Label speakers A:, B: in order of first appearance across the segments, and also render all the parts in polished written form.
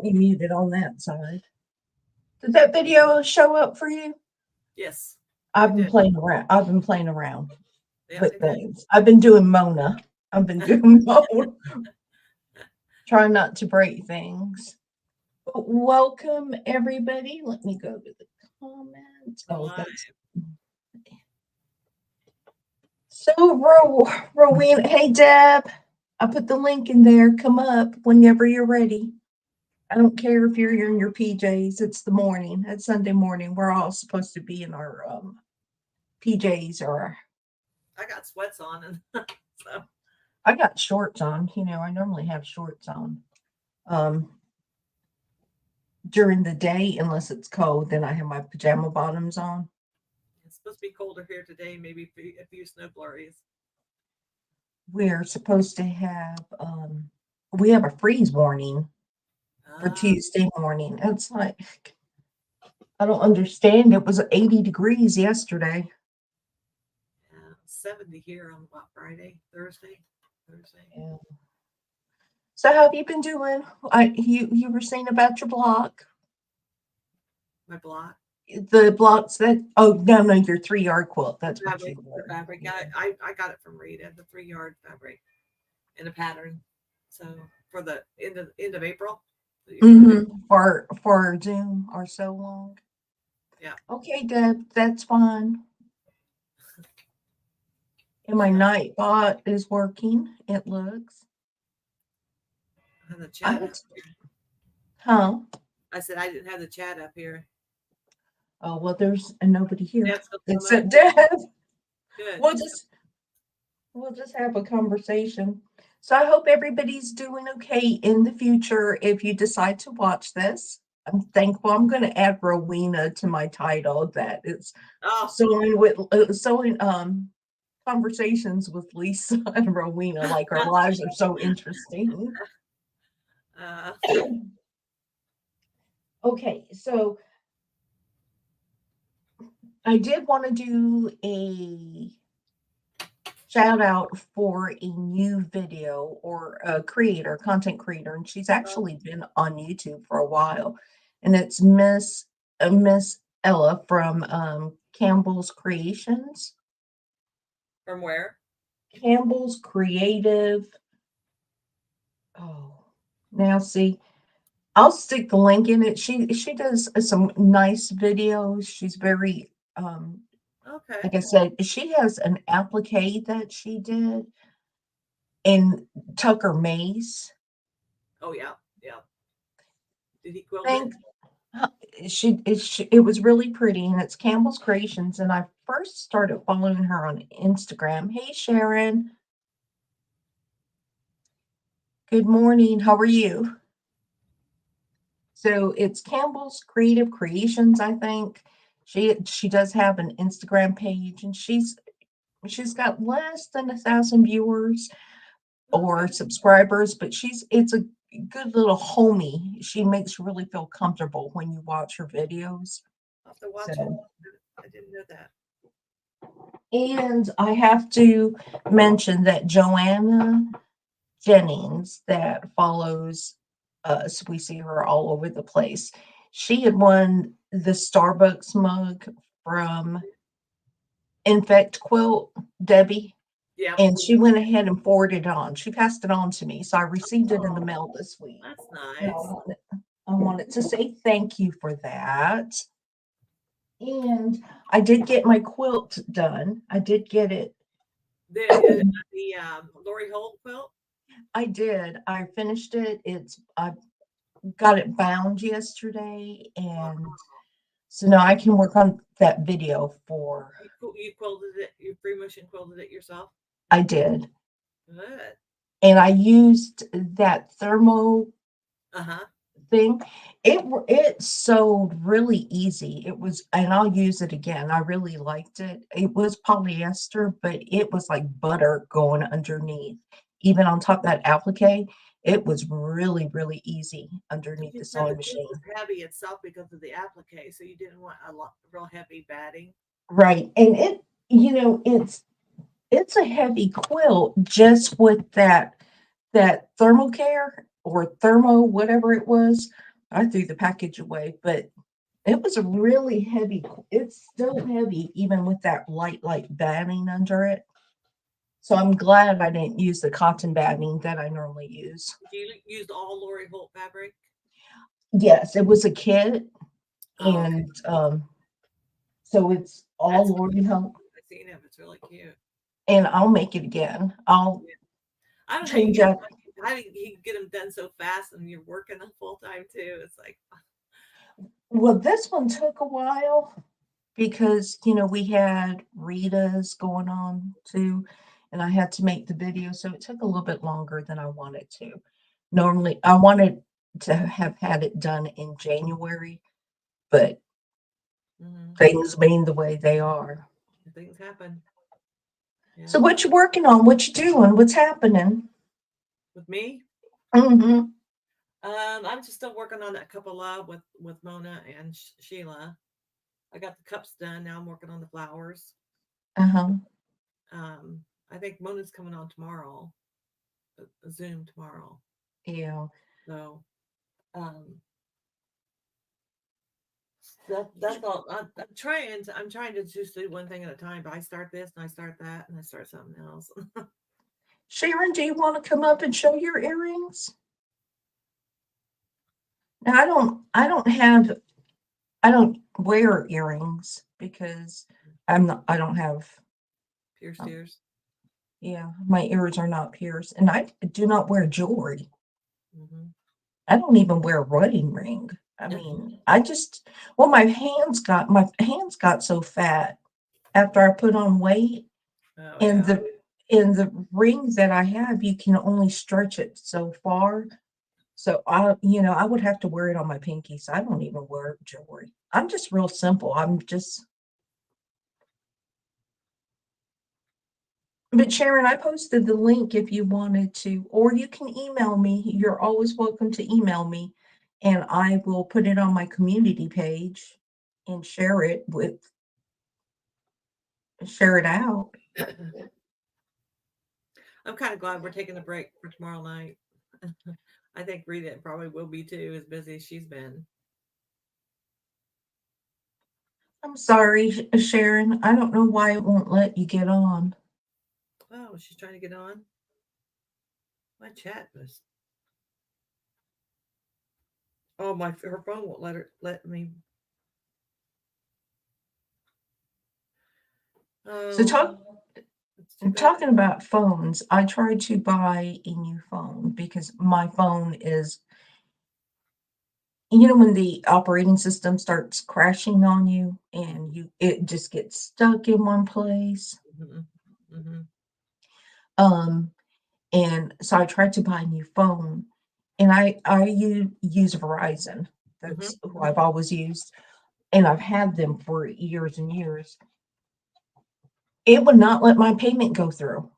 A: me mute it on that side. Did that video show up for you?
B: Yes.
A: I've been playing around.
B: Yeah,
A: with things. I've been doing Mona. I've been doing Mona. Trying not to break things. But welcome everybody. Let me go to the comments. Oh, that's so Rowena. Hey Deb. I put the link in there. Come up whenever you're ready. I don't care if you're in your PJs. It's the morning. It's Sunday morning. We're all supposed to be in our PJs or.
B: I got sweats on, and so
A: I got shorts on. I normally have shorts on during the day, unless it's cold. Then I have my pajama bottoms on.
B: It's supposed to be colder here today. Maybe a few snow flurries.
A: We're supposed to have we have a freeze warning for Tuesday morning. It's like I don't understand. It was 80 degrees yesterday.
B: 70 here on Thursday.
A: Yeah. So how have you been doing? You were saying about your block.
B: My block.
A: The blocks that no, your 3-yard quilt. That's
B: fabric, what you were. The fabric. Yeah. I got it from Rita, the 3-yard fabric in a pattern. So for the end of April.
A: For Zoom or so long.
B: Yeah.
A: Okay, Deb, that's fine. And my night bot is working, it looks.
B: And the chat
A: Huh?
B: I said I didn't have the chat up here.
A: Oh, well, there's nobody here except
B: Deb.
A: Good. We'll just have a conversation. So I hope everybody's doing okay in the future if you decide to watch this. I'm thankful. I'm going to add Rowena to my title. That is sewing conversations with Lisa and Rowena. Like our lives are so interesting. Okay, so I did want to do a shout out for a new video or a content creator, and she's actually been on YouTube for a while, and it's Miss Ella from Campbell's Creations.
B: From where?
A: Campbell's Creative. Oh, now see, I'll stick the link in it. She does some nice videos. She's very
B: okay.
A: Like I said, she has an applique that she did in Tucker Maze.
B: Oh yeah. Did he quilt it?
A: It was really pretty, and it's Campbell's Creations. And I first started following her on Instagram. Hey Sharon. Good morning. How are you? So it's Campbell's Creative Creations, I think. She does have an Instagram page, and she's got less than 1,000 viewers or subscribers, but it's a good little homie. She makes you really feel comfortable when you watch her videos.
B: I'll have to watch it. I didn't know that.
A: And I have to mention that Joanna Jennings, that follows us, we see her all over the place. She had won the Starbucks mug from Infect Quilt, Debbie.
B: Yeah.
A: And she went ahead and forwarded it on. She passed it on to me. So I received it in the mail this week.
B: That's nice.
A: I wanted to say thank you for that. And I did get my quilt done. I did get it.
B: The Lori Holt quilt?
A: I did. I finished it. I got it bound yesterday. And so now I can work on that video for.
B: You quilted it? You free motion quilted it yourself?
A: I did.
B: Good.
A: And I used that thermo thing. It sewed really easy. It was, and I'll use it again. I really liked it. It was polyester, but it was like butter going underneath. Even on top of that applique, it was really, really easy underneath the sewing machine.
B: It was heavy itself because of the applique, so you didn't want a real heavy batting.
A: Right, and it's a heavy quilt just with that thermal care or thermo whatever it was I threw the package away, but it was a really heavy. It's still heavy, even with that light batting under it. So I'm glad I didn't use the cotton batting that I normally use.
B: Do you use all Lori Holt fabric?
A: Yes, it was a kit,
B: Oh, okay.
A: and so it's all
B: That's
A: Lori Hope,
B: I've seen it. It's really cute.
A: and I'll make it again. I'll
B: I don't know how you
A: change
B: get
A: out.
B: how do you get them done so fast and you're working full time too. It's like,
A: Well, this one took a while because we had Rita's going on too, and I had to make the video, so it took a little bit longer than I wanted to. Normally, I wanted to have had it done in January, but things being the way they are.
B: things happen. Yeah.
A: So what you working on? What you doing? What's happening?
B: With me?
A: Mm-hmm.
B: I'm just still working on that cup of love with Mona and Sheila. I got the cups done. Now I'm working on the flowers.
A: Uh-huh.
B: I think Mona's coming on tomorrow, a Zoom tomorrow.
A: Yeah.
B: So, that's all. I'm trying to just do one thing at a time. But I start this and I start that and I start something else.
A: Sharon, do you want to come up and show your earrings? Now, I don't wear earrings because I don't have
B: Pierced ears.
A: Yeah, my ears are not pierced, and I do not wear jewelry.
B: Mm-hmm.
A: I don't even wear a wedding ring. I mean, my hands got so fat after I put on weight,
B: Oh,
A: and
B: yeah.
A: the rings that I have, you can only stretch it so far. So I would have to wear it on my pinky. So I don't even wear jewelry. I'm just real simple. But Sharon, I posted the link if you wanted to, or you can email me. You're always welcome to email me, and I will put it on my community page and share it out.
B: I'm kind of glad we're taking a break for tomorrow night. I think Rita probably will be too, as busy as she's been.
A: I'm sorry, Sharon. I don't know why it won't let you get on.
B: Oh, she's trying to get on. My chat was. Oh, her phone won't let me.
A: So
B: Oh, that's too bad.
A: talking about phones, I tried to buy a new phone because my phone is, when the operating system starts crashing on you and it just gets stuck in one place.
B: Mm-hmm. Mm-hmm.
A: And so I tried to buy a new phone, and I use Verizon. That's who I've always used, and I've had them for years and years. It would not let my payment go through.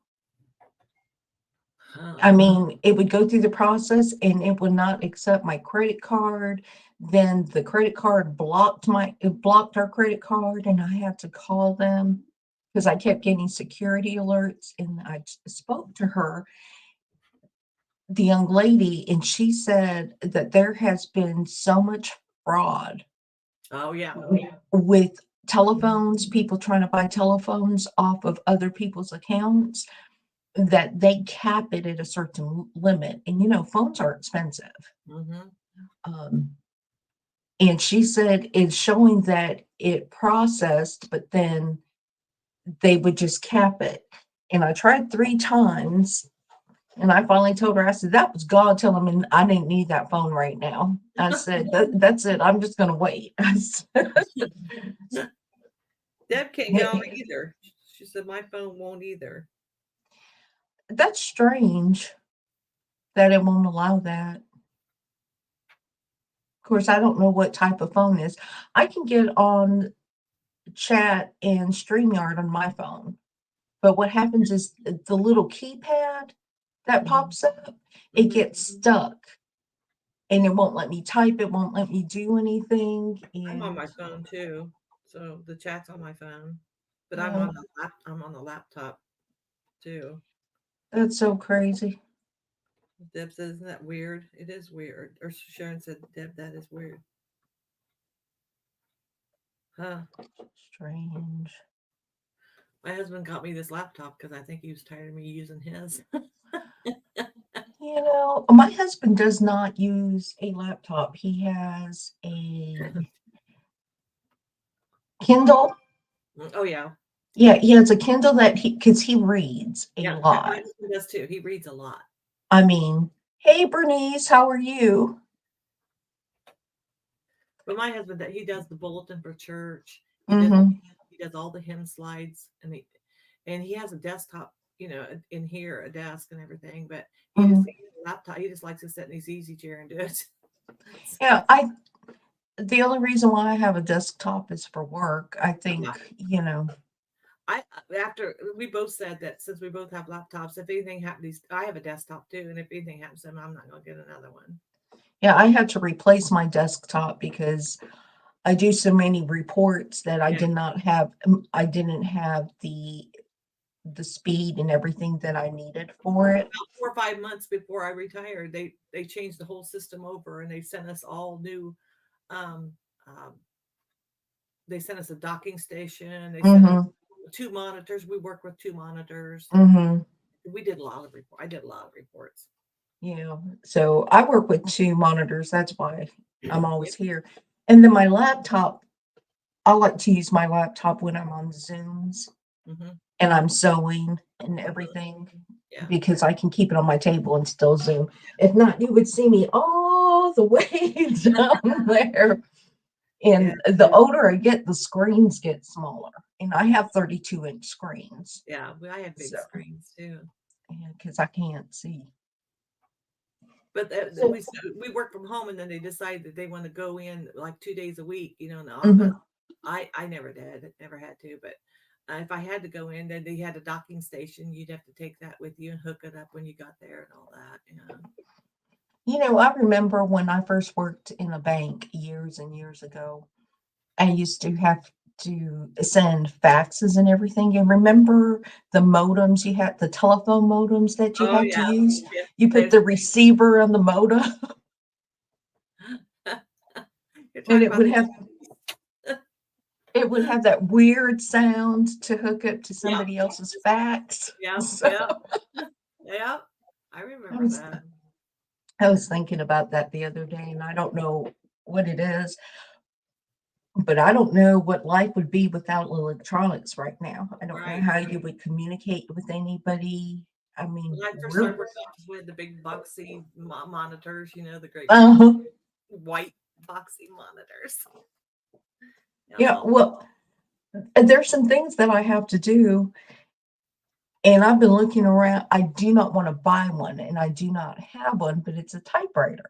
A: I mean, it would go through the process and it would not accept my credit card. Then the credit card blocked our credit card, and I had to call them because I kept getting security alerts. And I spoke to her, the young lady, and she said that there has been so much fraud.
B: Oh, yeah.
A: With telephones, people trying to buy telephones off of other people's accounts, that they cap it at a certain limit. And phones are expensive. And she said it's showing that it processed, but then they would just cap it. And I tried 3 times, and I finally told her, I said, that was God telling me I didn't need that phone right now. I said, that's it. I'm just going to wait.
B: Deb can't get on either. She said, my phone won't either.
A: That's strange that it won't allow that. Of course, I don't know what type of phone is. I can get on chat and StreamYard on my phone. But what happens is the little keypad that pops up, it gets stuck. And it won't let me type, it won't let me do anything.
B: I'm on
A: And
B: my phone too. So the chat's on my phone. But
A: Yeah.
B: I'm on the laptop too.
A: That's so crazy.
B: Deb says, isn't that weird? It is weird. Or Sharon said, Deb, that is weird. Huh.
A: Strange.
B: My husband got me this laptop because I think he was tired of me using his.
A: You know, my husband does not use a laptop. He has a Kindle.
B: Oh yeah.
A: Yeah, he has a Kindle that because he reads a
B: Yeah.
A: lot.
B: My husband does too. He reads a lot.
A: I mean, hey Bernice, how are you?
B: But my husband, he does the bulletin for church.
A: Mm-hmm.
B: He does all the hymn slides, and he has a desktop, in here, a desk and everything. But
A: Mm-hmm.
B: laptop. He just likes to sit in his easy chair and do it.
A: Yeah, the only reason why I have a desktop is for work. I think, you know.
B: After we both said that since we both have laptops, if anything happens, I have a desktop too, and if anything happens to him, I'm not going to get another one.
A: Yeah, I had to replace my desktop because I do so many reports that I didn't have the speed and everything that I needed for it.
B: About 4 or 5 months before I retired, they changed the whole system over, and they sent us all new. Um, um, they sent us a docking station. They sent us 2 monitors. We work with 2 monitors.
A: Mm-hmm.
B: We did a lot of report. I did a lot of reports.
A: Yeah. So I work with 2 monitors. That's why I'm always here. And then my laptop, I like to use my laptop when I'm on Zooms and I'm sewing and everything because I can keep it on my table and still Zoom. If not, you would see me all the way down there. And the older I get, the screens get smaller. And I have 32-inch screens.
B: Yeah, I have big screens too.
A: Yeah, because I can't see.
B: But we work from home, and then they decide that they want to go in like 2 days a week, in the office. I never did, never had to, but if I had to go in, then they had a docking station. You'd have to take that with you and hook it up when you got there and all that.
A: You know, I remember when I first worked in a bank years and years ago, I used to have to send faxes and everything. And remember the modems you had, the telephone modems that you had to use? You put the receiver on the modem. And it would have that weird sound to hook up to somebody else's fax.
B: Yeah. Yeah. I remember that.
A: I was thinking about that the other day, and I don't know what it is, but I don't know what life would be without electronics right now. I don't know how you would communicate with anybody. I mean,
B: when I first started working with the big boxy monitors, the great white boxy monitors.
A: Yeah, well, there's some things that I have to do, and I've been looking around. I do not want to buy one, and I do not have one, but it's a typewriter.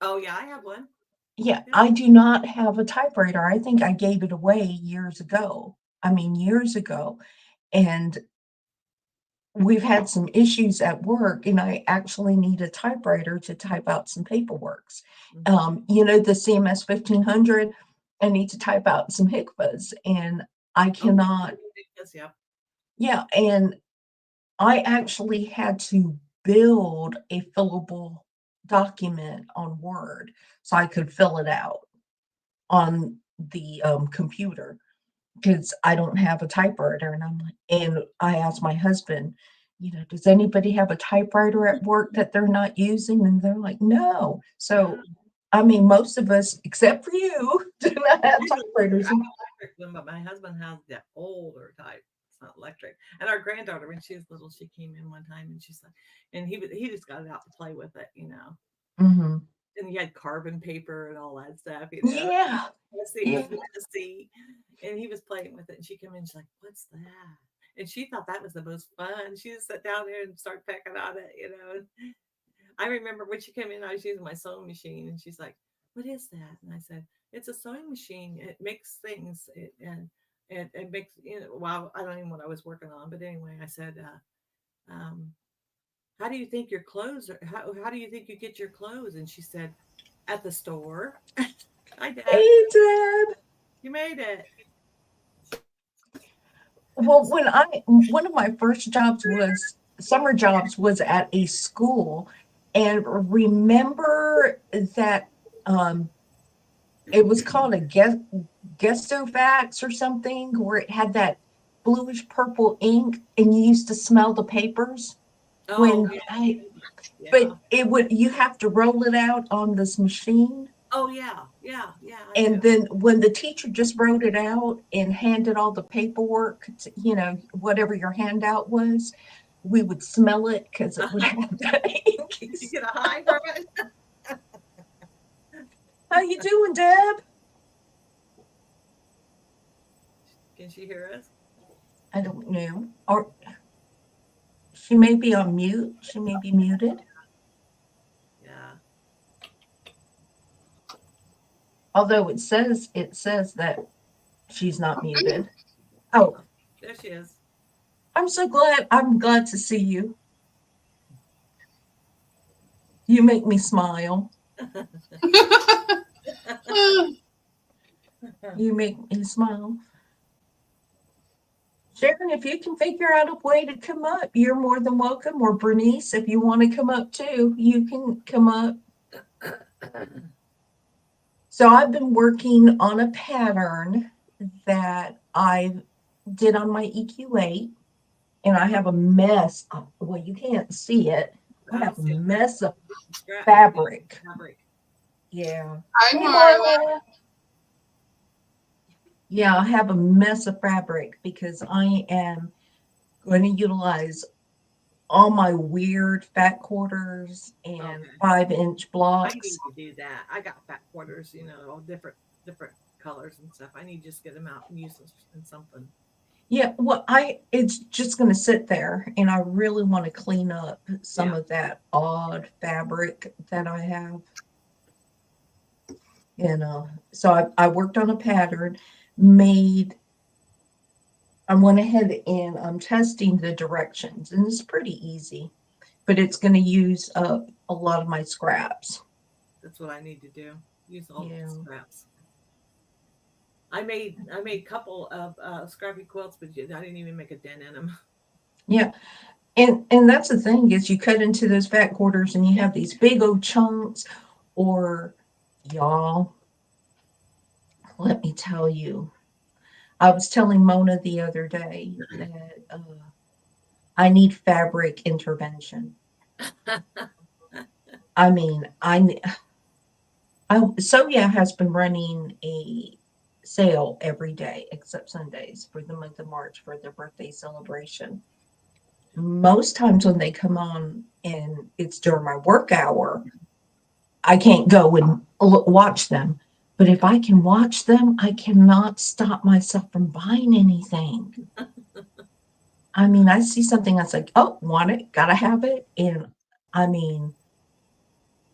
B: Oh, yeah, I have one.
A: Yeah, I do not have a typewriter. I think I gave it away years ago. I mean, years ago. And we've had some issues at work, and I actually need a typewriter to type out some paperwork. The CMS 1500, I need to type out some HCFAs, and I cannot. Yeah, and I actually had to build a fillable document on Word so I could fill it out on the computer because I don't have a typewriter. And I asked my husband, does anybody have a typewriter at work that they're not using? And they're like, no. So, I mean, most of us, except for you, do not have typewriters.
B: But my husband has the older type. It's not electric. And our granddaughter, when she was little, she came in one time and she's like, and he just got it out to play with it, And he had carbon paper and all that stuff,
A: Yeah.
B: See. And he was playing with it, and she came in, and she's like, "What's that?" And she thought that was the most fun. She just sat down there and started pecking on it, I remember when she came in, I was using my sewing machine, and she's like, "What is that?" And I said, "It's a sewing machine. It makes things, and it makes Well, I don't even know what I was working on, but anyway, I said, how do you think your clothes are? How do you think you get your clothes?" And she said, "At the store." Hi, Dad.
A: Hey, Dad.
B: You made it.
A: Well, one of my first jobs was summer jobs was at a school, And remember that it was called a Gestofax or something, where it had that bluish purple ink, and you used to smell the papers
B: Oh,
A: when
B: yeah.
A: but you have to roll it out on this machine.
B: Oh, yeah. Yeah. I
A: And
B: do.
A: then when the teacher just wrote it out and handed all the paperwork to, whatever your handout was, we would smell it because it would have that ink.
B: You get a high from it?
A: How you doing, Deb?
B: Can she hear us?
A: I don't know. Or she may be on mute. She may be muted.
B: Yeah.
A: Although it says that she's not muted. Oh,
B: There she is.
A: I'm so glad. I'm glad to see you. You make me smile. You make me smile. Sharon, if you can figure out a way to come up, you're more than welcome. Or Bernice, if you want to come up too, you can come up. So I've been working on a pattern that I did on my EQ8, and I have a mess. Well, you can't see it. I have a mess of fabric. Yeah.
C: Hi,
A: Hey,
C: Marla.
A: Yeah, I have a mess of fabric because I am going to utilize all my weird fat quarters and 5-inch blocks.
B: I need to do that. I got fat quarters, all different colors and stuff. I need to just get them out and use them in something.
A: Yeah, well, it's just going to sit there, and I really want to clean up some of that odd fabric that I have. So I worked on a pattern, I went ahead and I'm testing the directions, and it's pretty easy, but it's going to use up a lot of my scraps.
B: That's what I need to do. Use all the scraps. I made a couple of scrappy quilts, but I didn't even make a dent in them.
A: Yeah. And that's the thing, is you cut into those fat quarters and you have these big old chunks, or y'all, let me tell you, I was telling Mona the other day that I need fabric intervention. I mean, Soya has been running a sale every day except Sundays for the month of March for their birthday celebration. Most times when they come on and it's during my work hour, I can't go and watch them. But if I can watch them, I cannot stop myself from buying anything. I mean, I see something that's like, oh, want it, gotta have it. And I mean,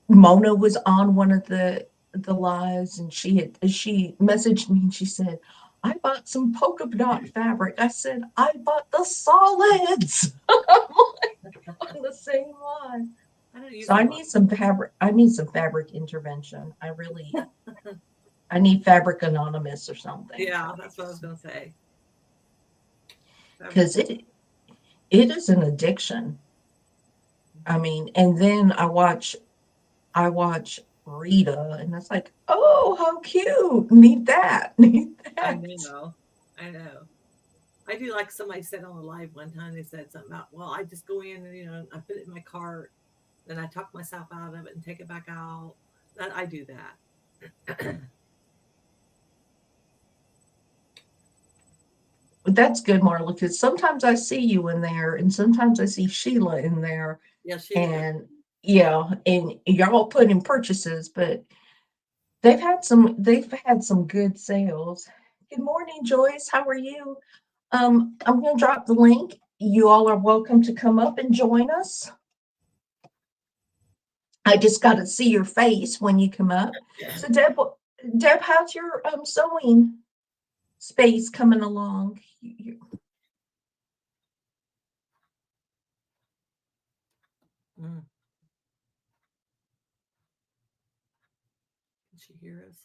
A: Mona was on one of the lives, and she messaged me and she said, I bought some polka dot fabric. I said, I bought the solids on the same line. So I need some fabric. I need some fabric intervention. I need Fabric Anonymous or something.
B: Yeah, that's what I was going to say.
A: Because it is an addiction. I mean, and then I watch Rita, and it's like, oh, how cute! Need that.
B: I know. I do, like somebody said on the live one time. They said something about, well, I just go in and I put it in my cart, then I talk myself out of it and take it back out. I do that.
A: But that's good, Marla, because sometimes I see you in there, and sometimes I see Sheila in there.
B: Yeah, Sheila.
A: And y'all put in purchases, but they've had some good sales. Good morning, Joyce. How are you? I'm going to drop the link. You all are welcome to come up and join us. I just got to see your face when you come up. So Deb, how's your sewing space coming along?
B: Can she hear us?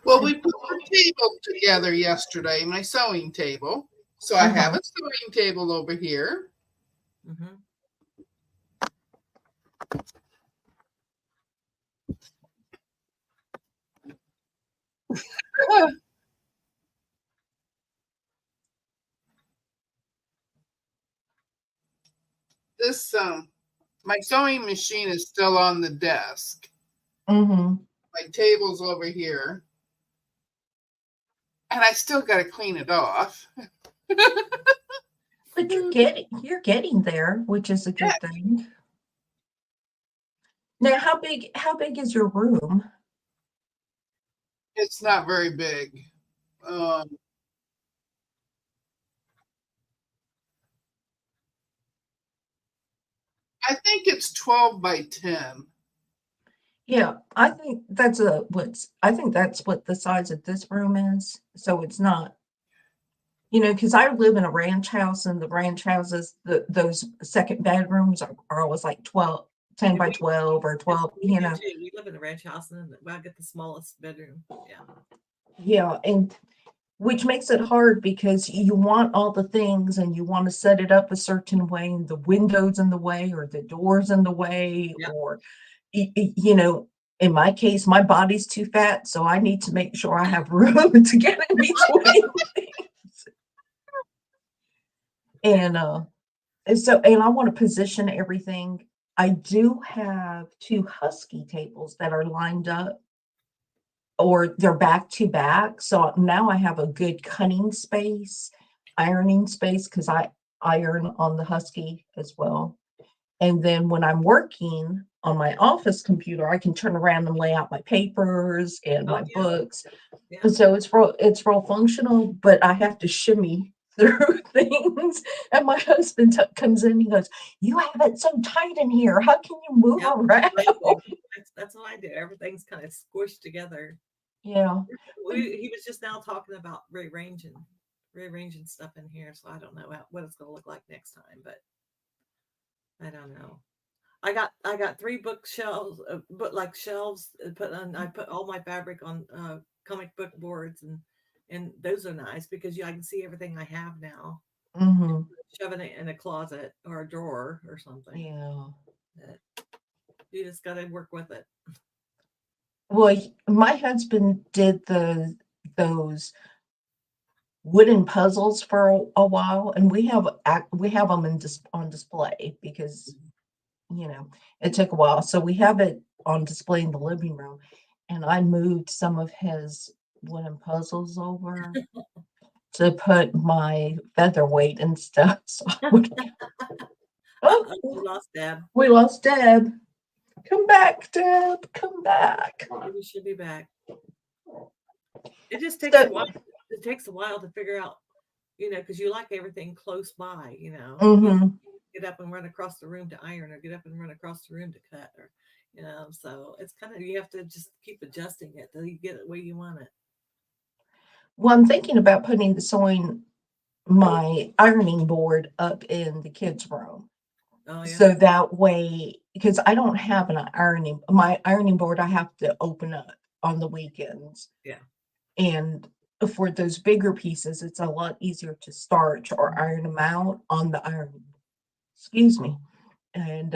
C: Well, we put our table together yesterday, my sewing table. So I have a sewing table over here.
B: Mm-hmm.
C: This my sewing machine is still on the desk.
A: Mm-hmm.
C: My table's over here. And I still got to clean it off.
A: But you're getting there, which is a good thing. Now, how big is your room?
C: It's not very big. I think it's 12 by 10.
A: Yeah, I think that's what the size of this room is. So it's not, because I live in a ranch house, and the ranch houses, those second bedrooms are always like 10
B: Yeah,
A: by 12 or 12,
B: we do too. We live in a ranch house, and I get the smallest bedroom. Yeah.
A: Yeah, and which makes it hard because you want all the things and you want to set it up a certain way, and the windows in the way or the doors in the way,
B: Yeah.
A: or in my case, my body's too fat, so I need to make sure I have room to get in between things. And I want to position everything. I do have 2 husky tables that are lined up, or they're back to back. So now I have a good cutting space, ironing space, because I iron on the husky as well. And then when I'm working on my office computer, I can turn around and lay out my papers and my books.
B: Yeah.
A: And so it's real functional, but I have to shimmy through things. And my husband comes in, he goes, "You have it so tight in here. How can you move around?"
B: That's what I do. Everything's kind of squished together.
A: Yeah.
B: He was just now talking about rearranging stuff in here, so I don't know what it's going to look like next time, but I don't know. I got 3 bookshelves, shelves put on. I put all my fabric on comic book boards, and those are nice because I can see everything I have now.
A: Mm-hmm.
B: Shoving it in a closet or a drawer or something.
A: Yeah.
B: You just got to work with it.
A: Well, my husband did those wooden puzzles for a while, and we have them on display because it took a while. So we have it on display in the living room, and I moved some of his wooden puzzles over to put my featherweight and stuff. So
B: We lost Deb.
A: We lost Deb. Come back, Deb. Come back.
B: We should be back. It just takes a while. It takes a while to figure out, because you like everything close by,
A: Mm-hmm.
B: Get up and run across the room to iron, or get up and run across the room to cut, or so it's kind of, you have to just keep adjusting it till you get it where you want it.
A: Well, I'm thinking about putting my ironing board up in the kids' room.
B: Oh, yeah.
A: So that way, because I don't have my ironing board, I have to open up on the weekends.
B: Yeah.
A: And for those bigger pieces, it's a lot easier to starch or iron them out on the iron. Excuse me. And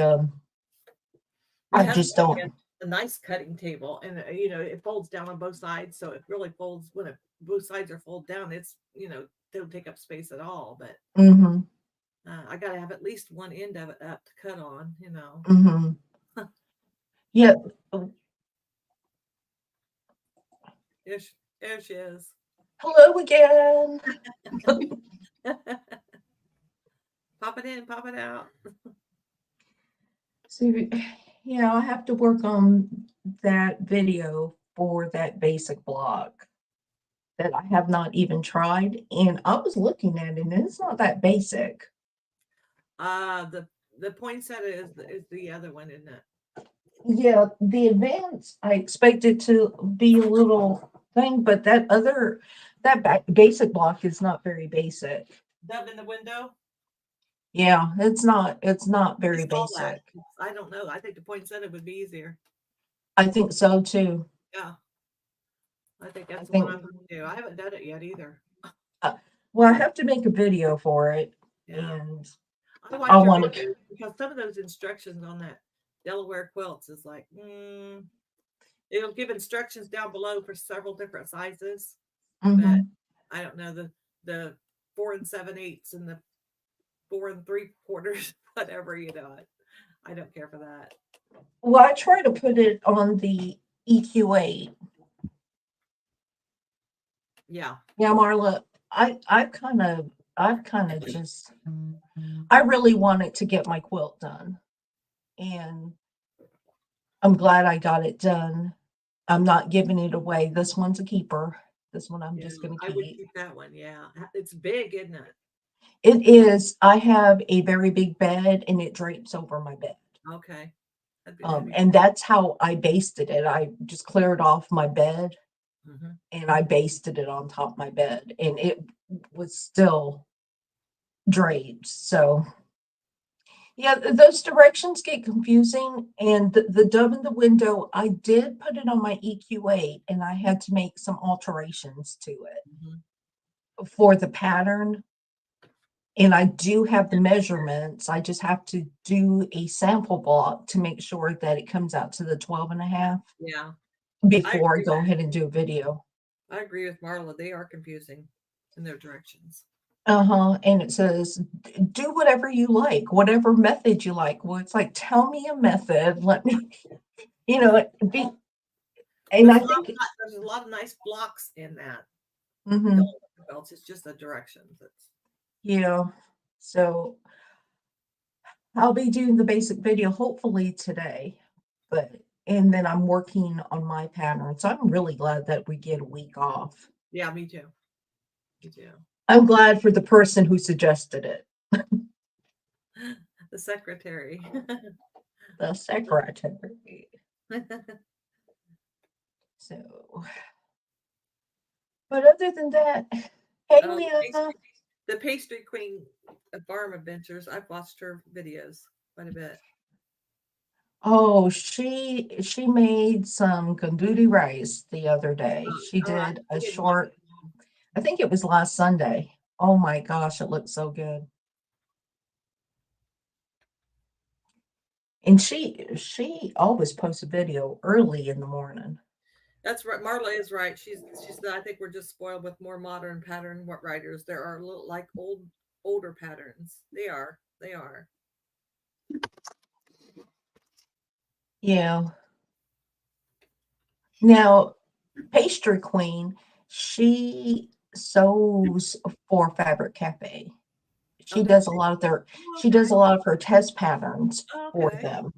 A: I just don't.
B: A nice cutting table, and it folds down on both sides, so it really folds when both sides are folded down. It's they don't take up space at all. But
A: Mm-hmm.
B: I got to have at least one end of it up to cut on.
A: Mm-hmm. Yeah.
B: There she is.
A: Hello again.
B: Pop it in, pop it out.
A: So, I have to work on that video for that basic block that I have not even tried. And I was looking at it, and it's not that basic.
B: The poinsettia is the other one, isn't it?
A: Yeah, the advance, I expect it to be a little thing, but that basic block is not very basic.
B: Dove in the window?
A: Yeah, it's not very basic.
B: I don't know. I think the poinsettia would be easier.
A: I think so too.
B: Yeah. I think that's what I'm going to do. I haven't done it yet either.
A: Well, I have to make a video for it.
B: Yeah.
A: And
B: I want to, because some of those instructions on that Delaware Quilts is like, it'll give instructions down below for several different sizes, but
A: Mhm.
B: I don't know the 4 7/8 and the 4 3/4, whatever, I don't care for that.
A: Well, I try to put it on the EQ8.
B: Yeah.
A: Yeah, Marla, I've kind of just, I really wanted to get my quilt done, and I'm glad I got it done. I'm not giving it away. This one's a keeper. This one I'm
B: Yeah,
A: just going to
B: I would
A: keep.
B: keep that one. Yeah, it's big, isn't it?
A: It is. I have a very big bed, and it drapes over my bed.
B: Okay, that'd be
A: And that's how I basted it. I just cleared off my bed,
B: Mhm.
A: and I basted it on top of my bed, and it was still draped. So yeah, those directions get confusing. And the dove in the window, I did put it on my EQ8, and I had to make some alterations to it
B: Mhm.
A: for the pattern. And I do have the measurements. I just have to do a sample block to make sure that it comes out to the 12.5
B: Yeah,
A: before I
B: agree.
A: go ahead and do a video.
B: I agree with Marla. They are confusing in their directions.
A: And it says, do whatever you like, whatever method you like. Well, it's like, tell me a method. Let me, be, and I think,
B: There's a lot of nice blocks in that.
A: mhm,
B: Belts. It's just the directions.
A: yeah. So I'll be doing the basic video hopefully today, and then I'm working on my pattern. So I'm really glad that we get a week off.
B: Yeah, me too. Me too.
A: I'm glad for the person who suggested it,
B: The secretary.
A: the secretary. So, but other than that, hey,
B: Oh,
A: Liana.
B: the pastry queen of Farm Adventures. I've watched her videos quite a bit.
A: Oh, she made some tandoori rice the other day. She
B: Oh,
A: did
B: I
A: a
B: didn't watch
A: short, I think it was last Sunday. Oh my gosh, it looked so good. And she always posts a video early in the morning.
B: That's right. Marla is right. She's. I think we're just spoiled with more modern pattern writers. There are a little like older patterns. They are. They are.
A: Yeah. Now, Pastry Queen, she sews for Fabric Cafe.
B: Oh,
A: She
B: does
A: does a
B: she?
A: lot of their
B: Oh,
A: she does
B: okay.
A: a lot of her test patterns for
B: Okay.
A: them.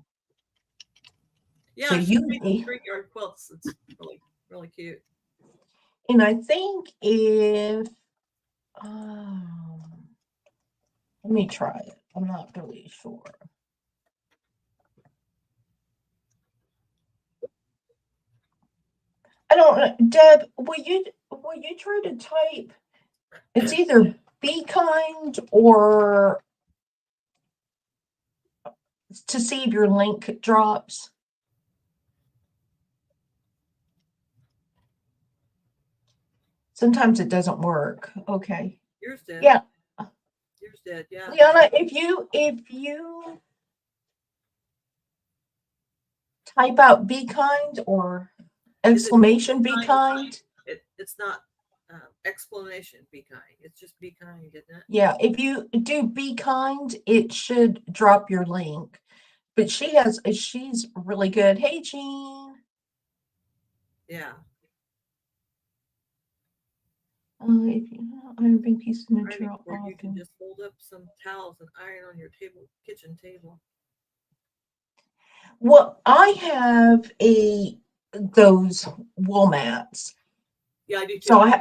A: So
B: Yeah, she made
A: you
B: street yard quilts. It's really, really cute.
A: and I think if um, let me try it. I'm not really sure. I don't know. Deb, will you try to type? It's either Be Kind or to see if your link drops. Sometimes it doesn't work. Okay.
B: Yours did.
A: Yeah.
B: Yours did. Yeah.
A: Liana, if you type out Be Kind or
B: Is it
A: exclamation Be Kind.
B: It's not explanation. Be kind. It's just be kind, isn't it?
A: Yeah, if you do Be Kind, it should drop your link. But she's really good. Hey, Jean.
B: Yeah.
A: If you iron big piece of
B: I already
A: material
B: where you can
A: often.
B: just hold up some towels and iron on your kitchen table.
A: Well, I have those wool mats.
B: Yeah, I do too.
A: So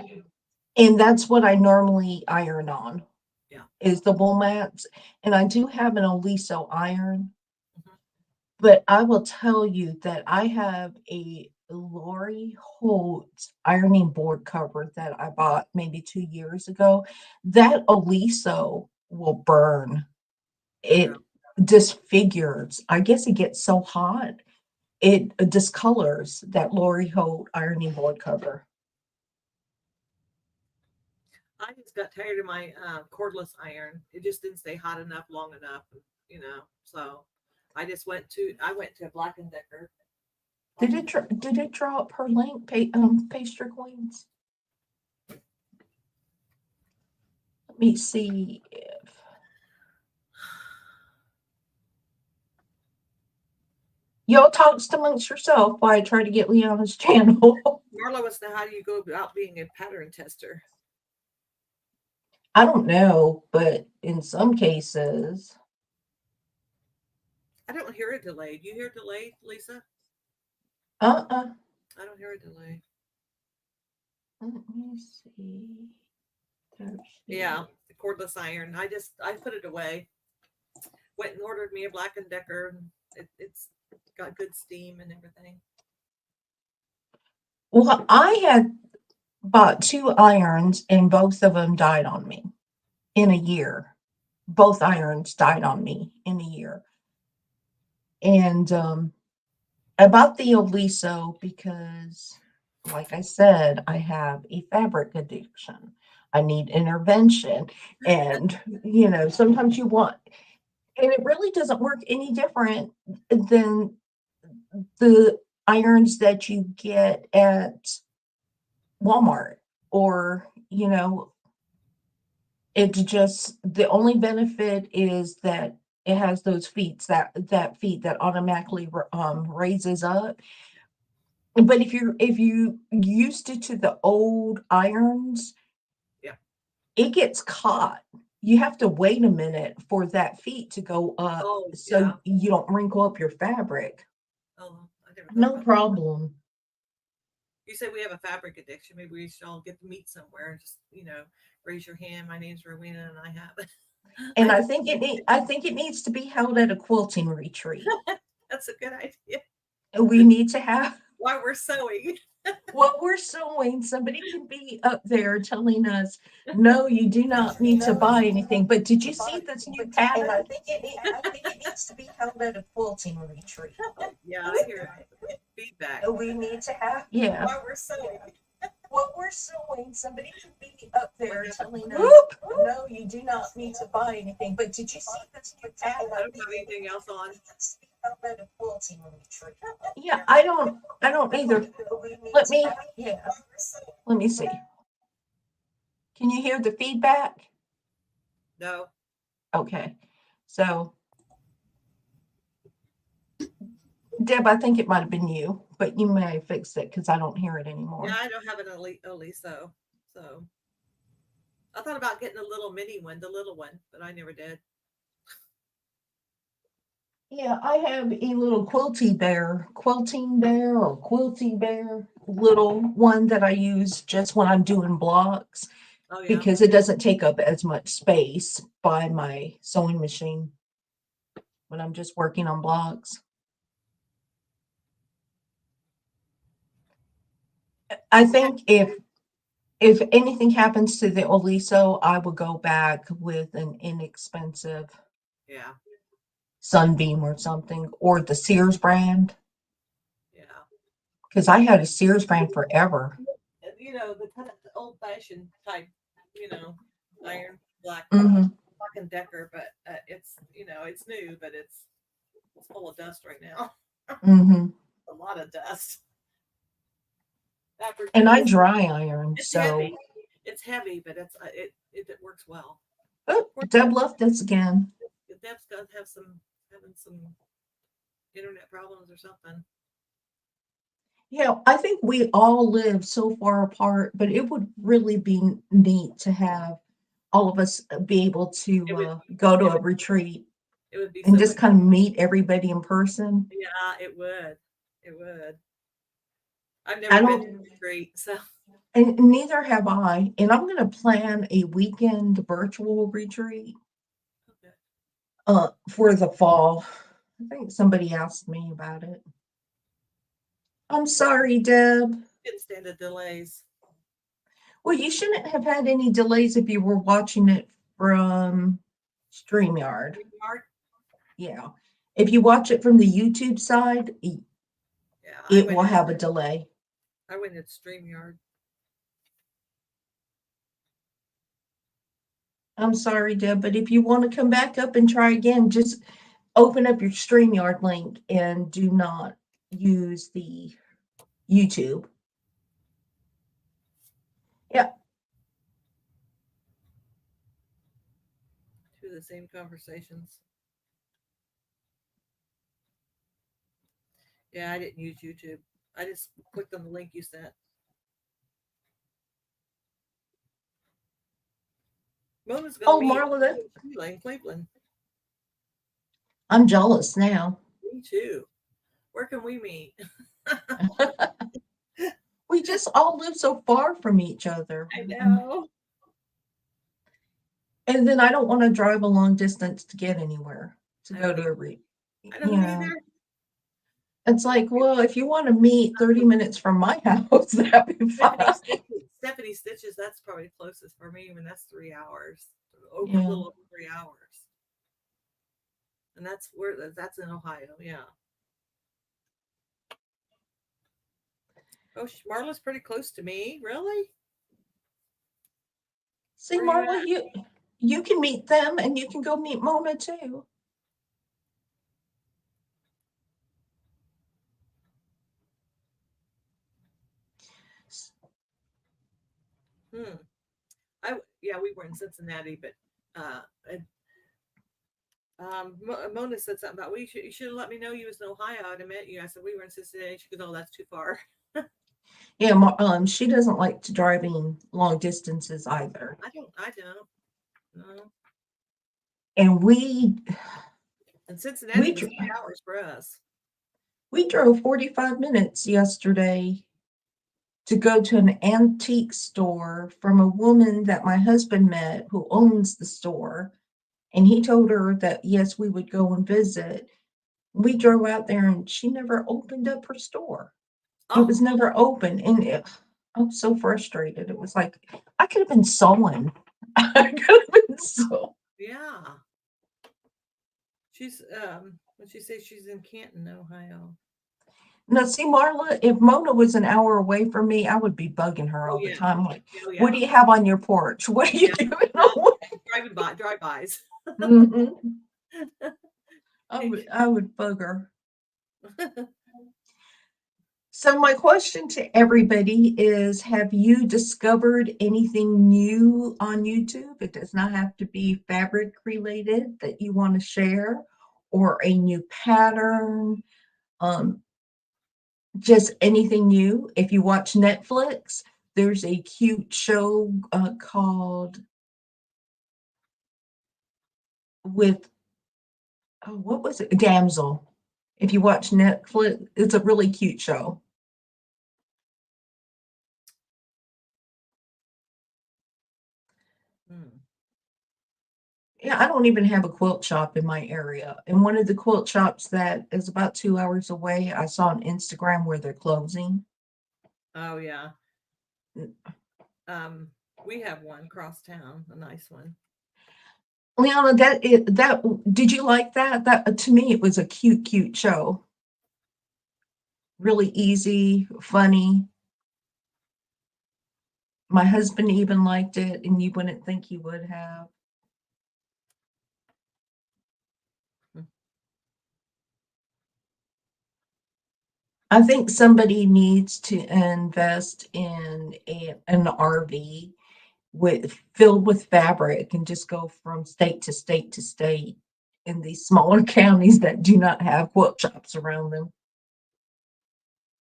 A: and that's what I normally iron on.
B: Yeah.
A: Is the wool mats. And I do have an Oliso iron.
B: Mhm.
A: But I will tell you that I have a Lori Holt ironing board cover that I bought maybe 2 years ago. That Oliso will burn.
B: Yeah.
A: It disfigures. I guess it gets so hot. It discolors that Lori Holt ironing board cover.
B: I just got tired of my cordless iron. It just didn't stay hot enough, long enough, So I went to a Black and Decker.
A: Did it draw up her link, Pastry Queens? Let me see if. Y'all talks amongst yourself while I try to get Leanna's channel.
B: Marla wants to know, how do you go about being a pattern tester?
A: I don't know, but in some cases,
B: I don't hear a delay. Do you hear a delay, Lisa?
A: uh-uh.
B: I don't hear a delay.
A: Let me see.
B: Yeah, the cordless iron. I put it away. Went and ordered me a Black and Decker. It's got good steam and everything.
A: Well, I had bought 2 irons and both of them died on me in a year. Both irons died on me in a year. And I bought the Oliso because, like I said, I have a fabric addiction. I need intervention. And, sometimes you want, and it really doesn't work any different than the irons that you get at Walmart or, it's just the only benefit is that it has those feet that automatically raises up. But if you used it to the old irons,
B: Yeah,
A: it gets caught. You have to wait a minute for that feet to go up so you don't wrinkle up your fabric.
B: Oh, I never thought
A: No
B: about that.
A: problem.
B: You said we have a fabric addiction. Maybe we should all get to meet somewhere and just, raise your hand. My name's Rowena and I have it.
A: And I think it needs to be held at a quilting retreat.
B: That's a good idea.
A: We need to have
B: While we're sewing.
A: what we're sewing. Somebody can be up there telling us, no, you do not need to buy anything. But did you see this new pattern? And I think it needs to be held at a quilting retreat.
B: Yeah, I hear feedback.
A: We need to have, yeah.
B: While we're sewing.
A: What we're sewing, somebody can be up there telling us, no, you do not need to buy anything. But did you see this new pattern?
B: I don't have anything else on.
A: Yeah, I don't either. Let me see. Can you hear the feedback?
B: No.
A: Okay. So, Deb, I think it might have been you, but you may have fixed it because I don't hear it anymore.
B: Yeah, I don't have an Oliso. So I thought about getting a little mini one, the little one, but I never did.
A: Yeah, I have a little quilting bear, little one that I use just when I'm doing blocks
B: Oh, yeah.
A: because it doesn't take up as much space by my sewing machine when I'm just working on blocks. I think if anything happens to the Oliso, I will go back with an inexpensive
B: Yeah.
A: Sunbeam or something, or the Sears brand.
B: Yeah.
A: Because I had a Sears brand forever.
B: The kind of old-fashioned type, iron Black and Decker, but it's it's new, but it's full of dust right now. A lot of dust.
A: And I dry iron,
B: it's
A: so
B: heavy. It's heavy, but it works well.
A: oh, Deb left us again.
B: Deb's got to have having some internet problems or something.
A: Yeah, I think we all live so far apart, but it would really be neat to have all of us be able to go to a retreat.
B: It would be
A: and just kind of meet everybody in person.
B: Yeah, it would. It would. I've never been to a retreat, so.
A: And neither have I. And I'm going to plan a weekend virtual retreat for the fall. I think somebody asked me about it. I'm sorry, Deb.
B: Didn't stand the delays.
A: Well, you shouldn't have had any delays if you were watching it from StreamYard. Yeah. If you watch it from the YouTube side, it will have a delay.
B: I went to StreamYard.
A: I'm sorry, Deb, but if you want to come back up and try again, just open up your StreamYard link and do not use the YouTube. Yeah.
B: Two of the same conversations. Yeah, I didn't use YouTube. I just clicked on the link you sent. Mona's gonna
A: Oh,
B: meet
A: Marla,
B: Sheila in Cleveland.
A: I'm jealous now.
B: Me too. Where can we meet?
A: We just all live so far from each other.
B: I know.
A: And then I don't want to drive a long distance to get anywhere, to go to a read.
B: I don't either.
A: It's like, well, if you want to meet 30 minutes from my house, that'd be fine.
B: Stephanie Stitches, that's probably closest for me, and that's 3 hours. A
A: Yeah.
B: little over 3 hours. And that's in Ohio, yeah. Oh, Marla's pretty close to me. Really?
A: See,
B: Where you
A: Marla, you can meet them and you can go meet Mona too.
B: We were in Cincinnati, but Mona said something about, well, you should have let me know you was in Ohio. I'd have met you. I said, we were in Cincinnati. She goes, oh, that's too far.
A: Yeah, she doesn't like to driving long distances either.
B: I don't. No.
A: And
B: Cincinnati was 3 hours for us.
A: We drove 45 minutes yesterday to go to an antique store from a woman that my husband met who owns the store. And he told her that, yes, we would go and visit. We drove out there and she never opened up her store. It was never open. And I was so frustrated. It was like, I could have been sewing. I could have been sewing.
B: Yeah. She's, what she say, she's in Canton, Ohio.
A: Now, see, Marla, if Mona was an hour away from me, I would be bugging her all the time. Like, what do you have on your porch? What are you doing?
B: Drive-bys.
A: I would bug her. So my question to everybody is, have you discovered anything new on YouTube? It does not have to be fabric related that you want to share, or a new pattern, just anything new. If you watch Netflix, there's a cute show called what was it? Damsel. If you watch Netflix, it's a really cute show. Yeah, I don't even have a quilt shop in my area. And one of the quilt shops that is about 2 hours away, I saw on Instagram where they're closing.
B: Oh, yeah. We have one across town, a nice one.
A: Liana, did you like that? That to me, it was a cute show. Really easy, funny. My husband even liked it, and you wouldn't think he would have. I think somebody needs to invest in an RV filled with fabric and just go from state to state to state in these smaller counties that do not have quilt shops around them.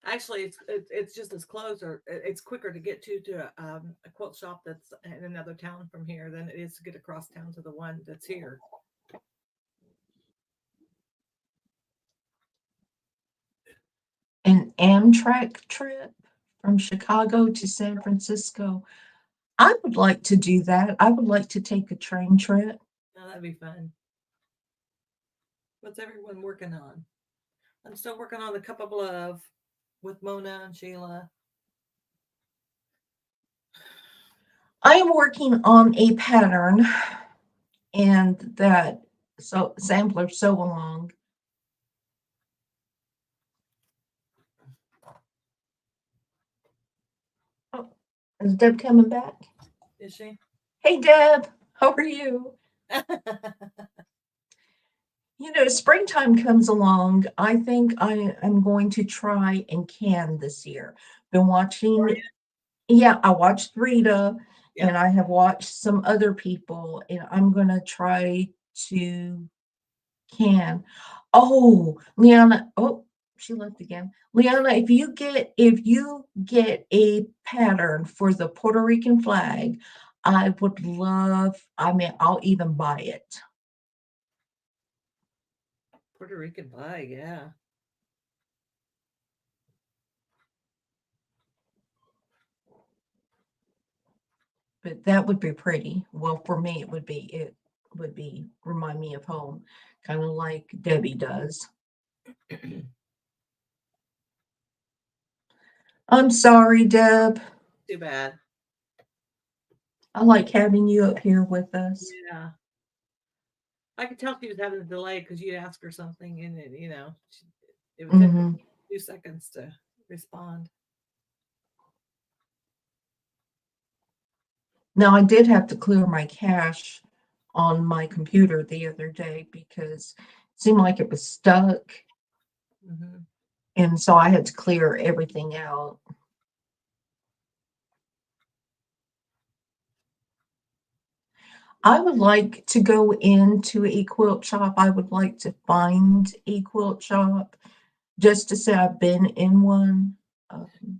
B: Actually, it's just as close, or it's quicker to get to a quilt shop that's in another town from here than it is to get across town to the one that's here.
A: An Amtrak trip from Chicago to San Francisco. I would like to do that. I would like to take a train trip.
B: Oh, that'd be fun. What's everyone working on? I'm still working on the Cup of Love with Mona and Sheila.
A: I am working on a pattern and that sampler sew along. Oh, is Deb coming back?
B: Is she?
A: Hey, Deb, how are you? springtime comes along. I think I am going to try and can this year. Been watching, yeah, I watched Rita
B: Yeah.
A: and I have watched some other people, and I'm gonna try to can. Oh, Liana. Oh, she left again. Liana, if you get a pattern for the Puerto Rican flag, I would love, I mean, I'll even buy it.
B: Puerto Rican flag, yeah.
A: But that would be pretty. Well, for me, it would be remind me of home, kind of like Debbie does. I'm sorry, Deb.
B: Too bad.
A: I like having you up here with us.
B: Yeah. I could tell she was having a delay because you'd ask her something and it would take her
A: Hmm
B: 2 seconds to respond.
A: Now, I did have to clear my cache on my computer the other day because it seemed like it was stuck.
B: Hmm
A: And so I had to clear everything out. I would like to go into a quilt shop. I would like to find a quilt shop just to say I've been in one.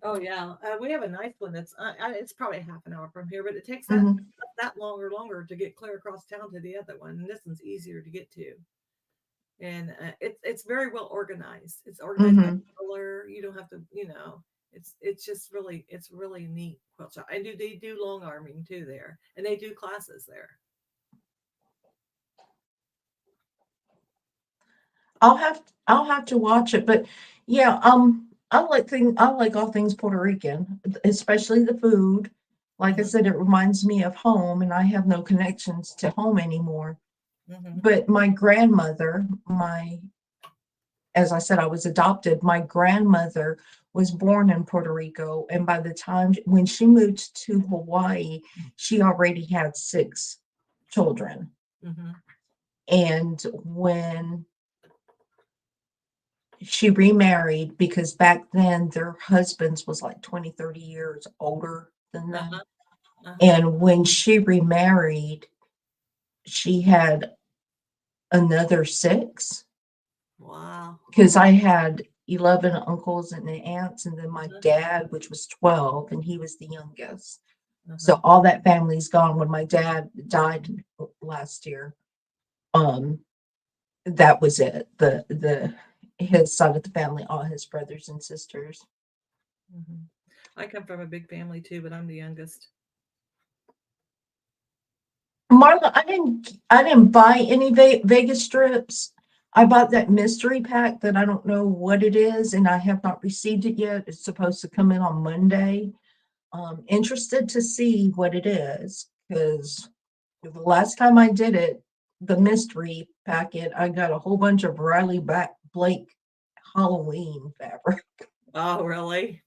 B: Oh yeah, we have a nice one that's it's probably half an hour from here, but it takes
A: Mhm,
B: that longer to get clear across town to the other one. And this one's easier to get to, and it's very well organized. It's organized by
A: mhm.
B: color. You don't have to, it's just it's really neat quilt shop. And they do long arming too there, and they do classes there.
A: I'll have to watch it, but yeah, I like all things Puerto Rican, especially the food. Like I
B: Hmm
A: said, it reminds me of home, and I have no connections to home anymore.
B: hmm
A: But my grandmother, as I said, I was adopted. My grandmother was born in Puerto Rico, and by the time when she moved to Hawaii, she already had 6 children.
B: hmm
A: And when she remarried, because back then their husbands was like 20, 30 years older than them.
B: Uh-huh. Uh-huh.
A: And when she remarried, she had another 6
B: Wow.
A: because I had 11 uncles and aunts, and then my
B: Uh-huh.
A: dad, which was 12, and he was the youngest.
B: Uh-huh.
A: So all that family's gone. When my dad died last year, um, that was it. The his side of the family, all his brothers and sisters.
B: hmm I come from a big family too, but I'm the youngest.
A: Marla, I didn't buy any Vegas strips. I bought that mystery pack that I don't know what it is, and I have not received it yet. It's supposed to come in on Monday. Interested to see what it is because the last time I did it, the mystery packet, I got a whole bunch of Blake Halloween fabric.
B: Oh, really?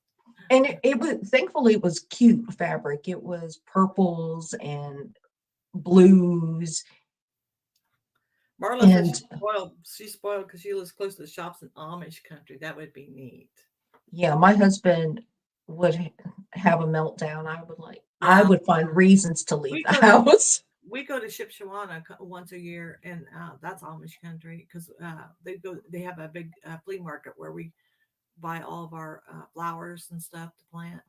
A: And it was, thankfully, it was cute fabric. It was purples and blues.
B: Marla says
A: And
B: she's spoiled. She's spoiled because she lives close to the shops in Amish country. That would be neat.
A: yeah, my husband would have a meltdown. I
B: Yeah,
A: would find reasons to leave
B: we
A: the
B: go to
A: house.
B: we go to Shipshewana once a year, and that's Amish country because they have a big flea market where we buy all of our flowers and stuff to plant,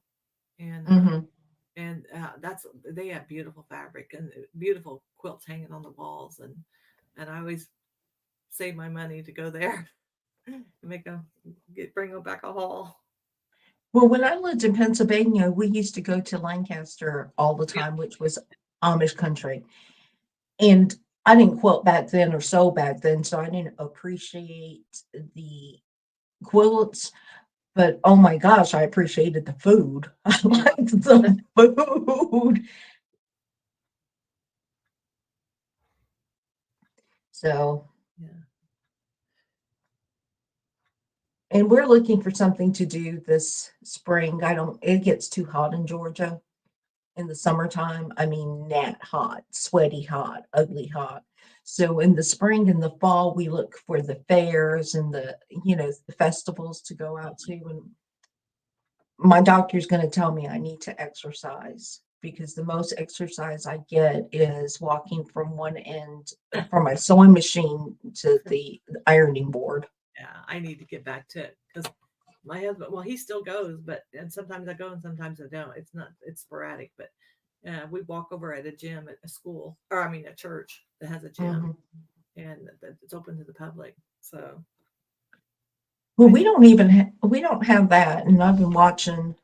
B: and
A: Hmm
B: that's they have beautiful fabric and beautiful quilts hanging on the walls, and I always save my money to go there and make them bring them back a haul.
A: Well, when I lived in Pennsylvania, we used to go to Lancaster all the
B: Yep.
A: time, which was Amish country. And I didn't quilt back then or sew back then, so I didn't appreciate the quilts. But oh my gosh, I appreciated the food. I
B: Yeah.
A: liked the food. So,
B: Yeah.
A: and we're looking for something to do this spring. It gets too hot in Georgia in the summertime. I mean, nat hot, sweaty hot, ugly hot. So in the spring and the fall, we look for the fairs and the festivals to go out to. And my doctor's going to tell me I need to exercise because the most exercise I get is walking from one end from my sewing machine to the ironing board.
B: Yeah, I need to get back to it because my husband, well, he still goes, and sometimes I go and sometimes I don't. It's sporadic, but we walk over at a gym at a school, or I mean, a church that has a gym and it's open to the public. So,
A: Well, we don't have that, and I've been watching.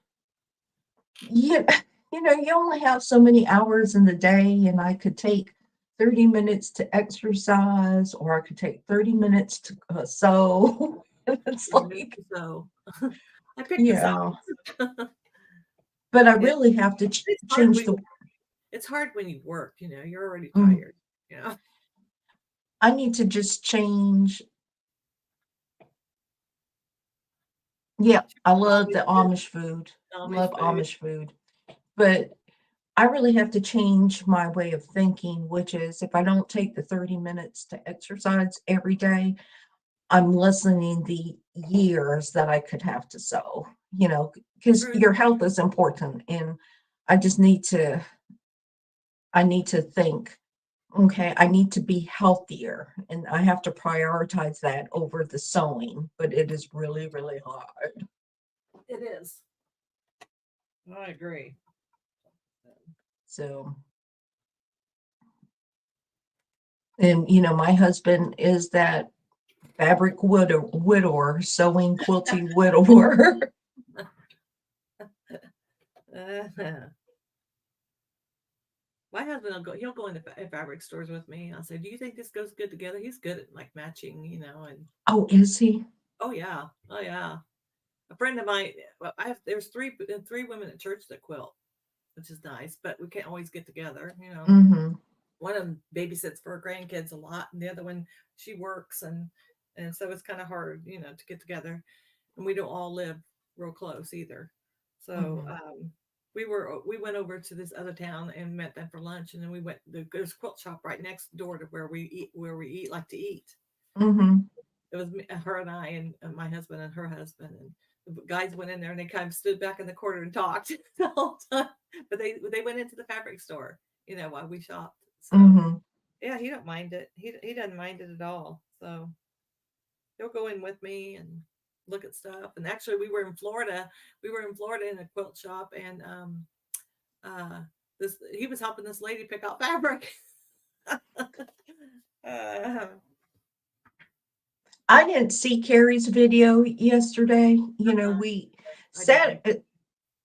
A: You, you only have so many hours in the day, and I could take 30 minutes to exercise, or I could take 30 minutes to sew. It's like,
B: so I picked this
A: yeah,
B: up.
A: but I really have to
B: It's hard
A: change
B: when
A: the.
B: it's hard when you work. You're already
A: Mm.
B: tired.
A: I need to just change. Yeah, I love the Amish food. Love Amish food. But I really have to change my way of thinking, which is if I don't take the 30 minutes to exercise every day, I'm lessening the years that I could have to sew, because
B: True.
A: your health is important. And I just need to think, okay, I need to be healthier and I have to prioritize that over the sewing, but it is really, really hard.
B: It is. I agree.
A: So, and my husband is that fabric widower, sewing quilty widower.
B: My husband he'll go into fabric stores with me. I'll say, "Do you think this goes good together?" He's good at like matching, and
A: Oh, is he?
B: oh yeah. Oh yeah. A friend of mine, well, there's three women at church that quilt, which is nice, but we can't always get together.
A: Mm-hmm.
B: One of them babysits for her grandkids a lot, and the other one she works, and so it's kind of hard, to get together. And we don't all live real close either. So we went over to this other town and met them for lunch, and then there's a quilt shop right next door to where we like to eat.
A: Mm-hmm.
B: It was her and I and my husband and her husband, and the guys went in there and they kind of stood back in the corner and talked the whole time. But they went into the fabric store, while we shopped. So yeah, he don't mind it. He doesn't mind it at all. So he'll go in with me and look at stuff. And actually, we were in Florida. We were in Florida in a quilt shop, and this he was helping this lady pick out fabric.
A: I didn't see Carrie's video yesterday. We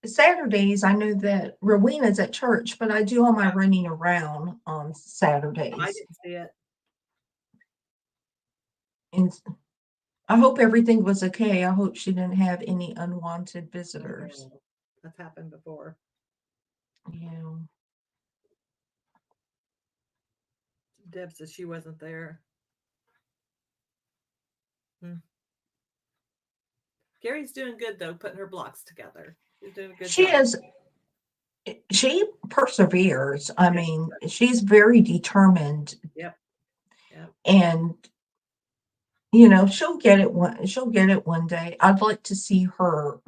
A: Saturdays, I know that Rowena's at church, but I do all my running around on Saturdays.
B: I didn't see it.
A: And I hope everything was okay. I hope she didn't have any unwanted visitors.
B: That's happened before.
A: Yeah.
B: Deb says she wasn't there. Gary's doing good though, putting her blocks together. She's doing a good job.
A: She perseveres. I mean, she's very determined.
B: Yep.
A: And she'll get it one day. I'd like to see her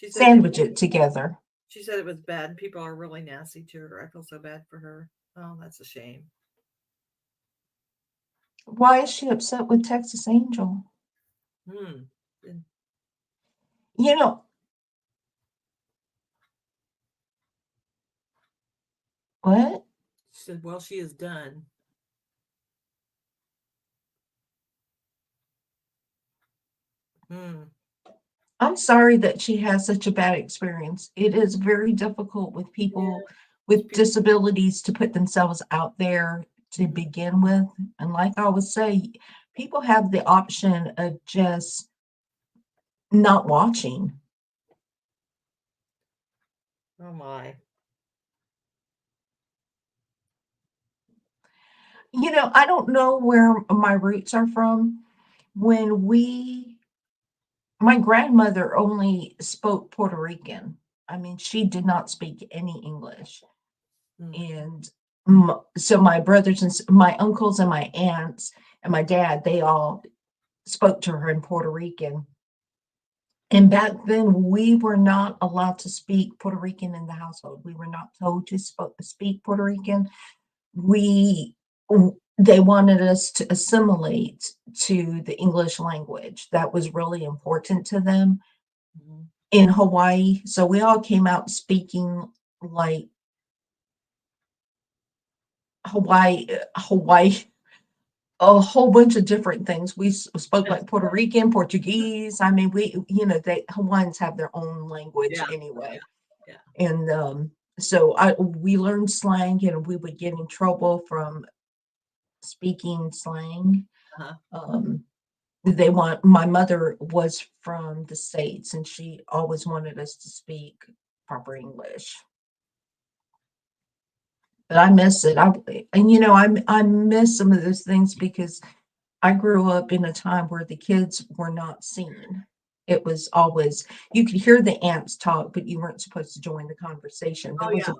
A: sandwich it together.
B: She said it was bad. People are really nasty to her. I feel so bad for her. Oh, that's a shame.
A: Why is she upset with Texas Angel? What?
B: She said, well, she is done.
A: I'm sorry that she has such a bad experience. It is very difficult with people with disabilities to put themselves out there to begin with. And like I would say, people have the option of just not watching.
B: Oh my.
A: I don't know where my roots are from. My grandmother only spoke Puerto Rican. I mean, she did not speak any English. And So my brothers and my uncles and my aunts and my dad, they all spoke to her in Puerto Rican. And back then, we were not allowed to speak Puerto Rican in the household. We were not told to speak Puerto Rican. They wanted us to assimilate to the English language. That was really important to them
B: Mhm.
A: in Hawaii. So we all came out speaking like Hawaii, a whole bunch of different things. We spoke like Puerto Rican, Portuguese. I mean, Hawaiians have their own language
B: Yeah.
A: anyway.
B: Yeah.
A: And so we learned slang, and we would get in trouble from speaking slang.
B: Uh-huh.
A: My mother was from the States, and she always wanted us to speak proper English. But I miss it. I miss some of those things because I grew up in a time where the kids were not seen. It was always, you could hear the aunts talk, but you weren't supposed to join the conversation.
B: Oh yeah.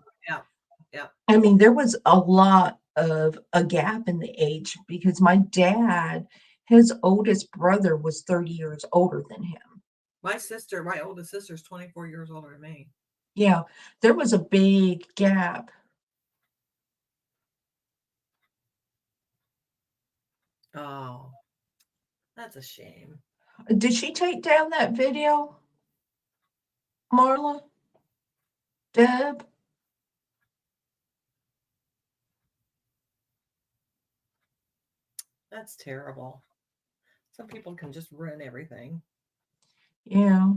B: Yeah.
A: There was a lot of a gap in the age because my dad, his oldest brother was 30 years older than him.
B: My oldest sister is 24 years older than me.
A: Yeah, there was a big gap.
B: Oh, that's a shame.
A: Did she take down that video, Marla? Deb?
B: That's terrible. Some people can just ruin everything.
A: Yeah.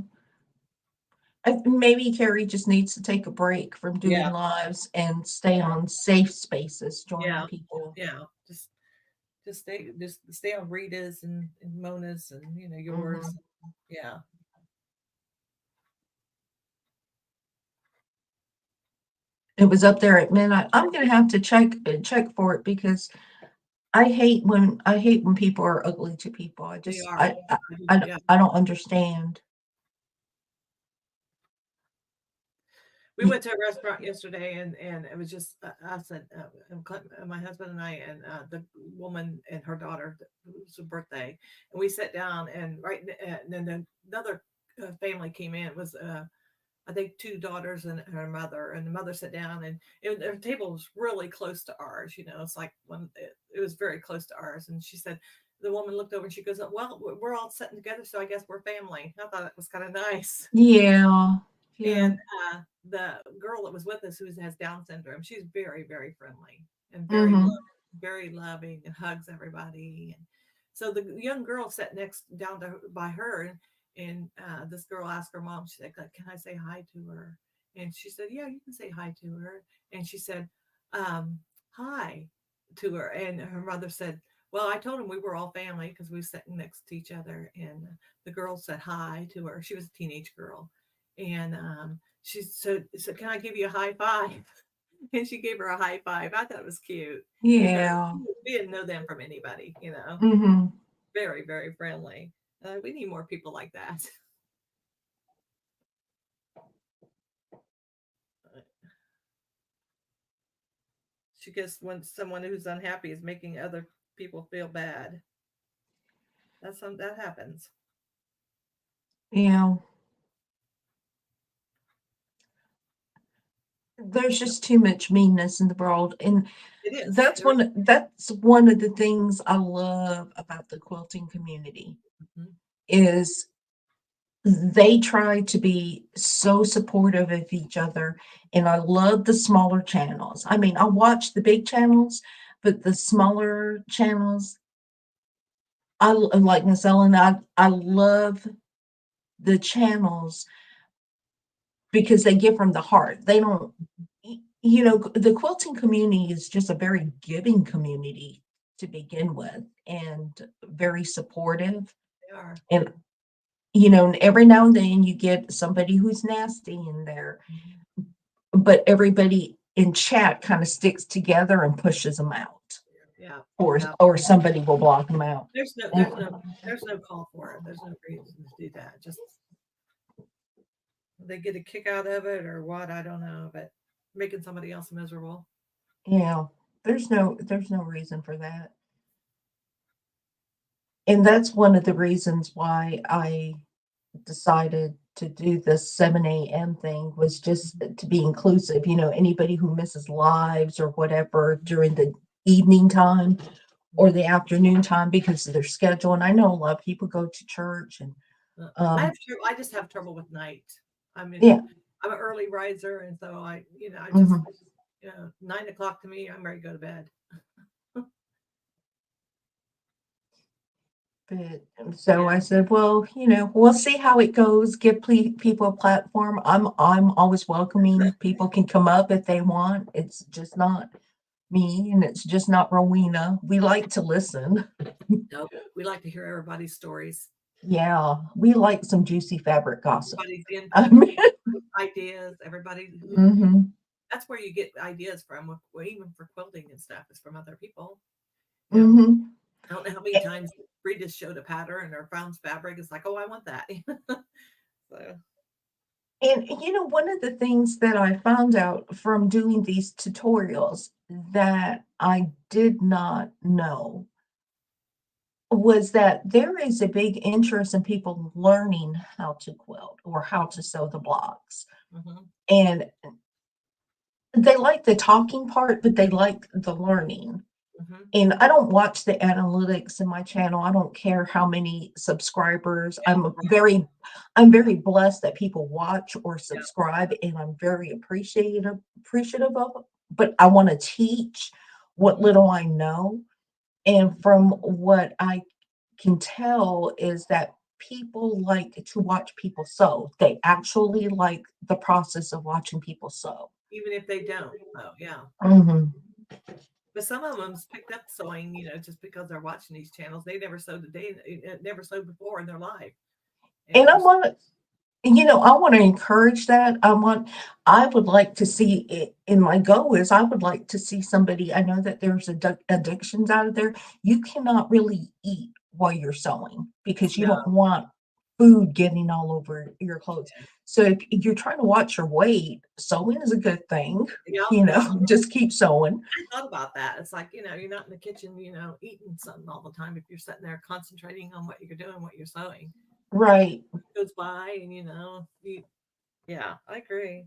A: Maybe Carrie just needs to take a break from doing
B: Yeah.
A: lives and stay on safe spaces, joining
B: Yeah.
A: people.
B: Yeah. Just stay on Rita's and Mona's and yours.
A: Mhm.
B: Yeah.
A: It was up there at midnight. I'm gonna have to check for it because I hate when people are ugly to people.
B: They are. Yeah.
A: I don't understand.
B: We went to a restaurant yesterday, and it was just us and my husband and I and the woman and her daughter. It was her birthday, and we sat down, and and then another family came in. It was I think two daughters and her mother, and the mother sat down, and their table was really close to ours. It's like it was very close to ours, and she said. The woman looked over and she goes, "Well, we're all sitting together, so I guess we're family." I thought it was kind of nice.
A: Yeah.
B: And the girl that was with us who has Down syndrome, she's very, very friendly and
A: Mhm.
B: very loving and hugs everybody. And so the young girl sat down by her, and this girl asked her mom, she said, "Can I say hi to her?" And she said, "Yeah, you can say hi to her." And she said, "Hi" to her. And her mother said, "Well, I told him we were all family because we were sitting next to each other." And the girl said hi to her. She was a teenage girl. And she said, "Can I give you a high five?" And she gave her a high five. I thought it was cute because
A: Yeah.
B: we didn't know them from anybody,
A: Mhm.
B: very, very friendly. We need more people like that. She gets when someone who's unhappy is making other people feel bad. That happens.
A: Yeah. There's just too much meanness in the world, and
B: It is.
A: that's one of the things I love about the quilting community
B: Mhm.
A: is they try to be so supportive of each other, and I love the smaller channels. I mean, I watch the big channels, but the smaller channels, like Miss Ellen, I love the channels because they give from the heart. They don't, the quilting community is just a very giving community to begin with, and very supportive.
B: They are.
A: And and every now and then you get somebody who's nasty in there,
B: Mhm.
A: but everybody in chat kind of sticks together and pushes them out,
B: Yeah.
A: or
B: Yeah.
A: somebody will block them out.
B: There's no call for it. There's no reason to do that. Just they get a kick out of it or what, I don't know, but making somebody else miserable.
A: Yeah, there's no reason for that. And that's one of the reasons why I decided to do this 7 a.m. thing was just to be inclusive. Anybody who misses lives or whatever during the evening time or the afternoon time because of their schedule. And I know a lot of people go to church and um
B: I just have trouble with night. I mean,
A: yeah.
B: I'm an early riser, and so I just,
A: Mhm.
B: 9 o'clock to me, I'm ready to go to bed.
A: But so I
B: Yeah,
A: said, well, we'll see how it goes. Give people a platform. I'm always welcoming. People can come up if they want. It's just not me, and it's just not Rowena. We like to listen.
B: no, we like to hear everybody's stories,
A: Yeah, we like some juicy fabric gossip.
B: everybody's
A: I
B: input,
A: mean,
B: ideas, everybody who.
A: hmm
B: That's where you get ideas from, well, even for quilting and stuff, is from other people. You know,
A: hmm
B: I don't know how many times Bree just showed a pattern or found fabric. It's like, oh, I want that. So,
A: And one of the things that I found out from doing these tutorials that I did not know was that there is a big interest in people learning how to quilt or how to sew the blocks.
B: mhm,
A: And they like the talking part, but they like the learning.
B: mhm.
A: And I don't watch the analytics in my channel. I don't care how many subscribers.
B: Yeah, right.
A: I'm very blessed that people watch or
B: Yeah.
A: subscribe, and I'm very appreciative of it. But I want to teach what
B: Mhm.
A: little I know. And from what I can tell is that people like to watch people sew. They actually like the process of watching people sew.
B: Even if they don't. Oh, yeah.
A: Mhm.
B: But some of them's picked up sewing, just because they're watching these channels. They never sewed a day, never sewed before in their life, and
A: And I
B: just
A: want to, I want to encourage that. I would like to see it, and my goal is I would like to see somebody. I know that there's addictions out of there. You cannot really eat while you're sewing because you
B: no,
A: don't want food getting all over your clothes. So if you're trying to watch your weight, sewing is a good thing.
B: yeah, that's
A: Just keep sewing.
B: I thought about that. It's like, you're not in the kitchen, eating something all the time if you're sitting there concentrating on what you're doing, what you're sewing.
A: Right.
B: Goes by and yeah, I agree.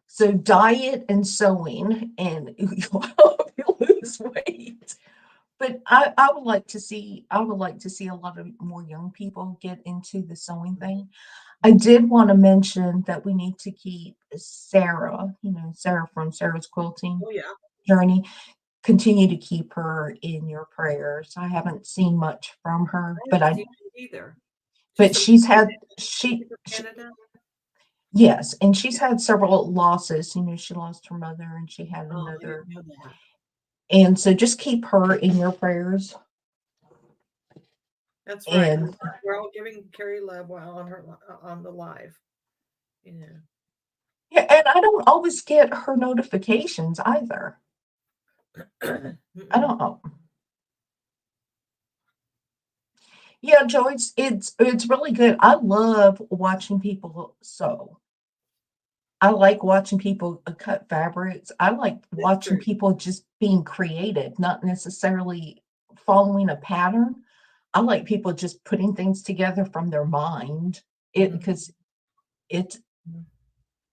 A: So diet and sewing, and you'll help you lose weight. But I would like to see a lot of more young people get into the sewing
B: Mhm.
A: thing. I did want to mention that we need to keep Sarah, Sarah from Sarah's Quilting
B: Oh yeah.
A: Journey, continue to keep her in your prayers. I haven't seen much from her,
B: I haven't seen it either. She's
A: but
B: from
A: she's had
B: Canada. Is she
A: she,
B: from
A: she
B: Canada?
A: yes, and she's had several losses. She lost her mother and she had
B: Oh, I
A: another.
B: didn't know that.
A: And so just keep her in your prayers.
B: That's right.
A: And
B: We're all giving Carrie love while on the live. You know.
A: yeah, and I don't always get her notifications either. I
B: Mm-mm.
A: don't know. Yeah, Joe, it's really good. I love watching people sew. I like watching people cut fabrics. I like
B: That's
A: watching
B: true.
A: people just being creative, not necessarily following a pattern. I like people just putting things together from their mind. It
B: Mhm.
A: because it's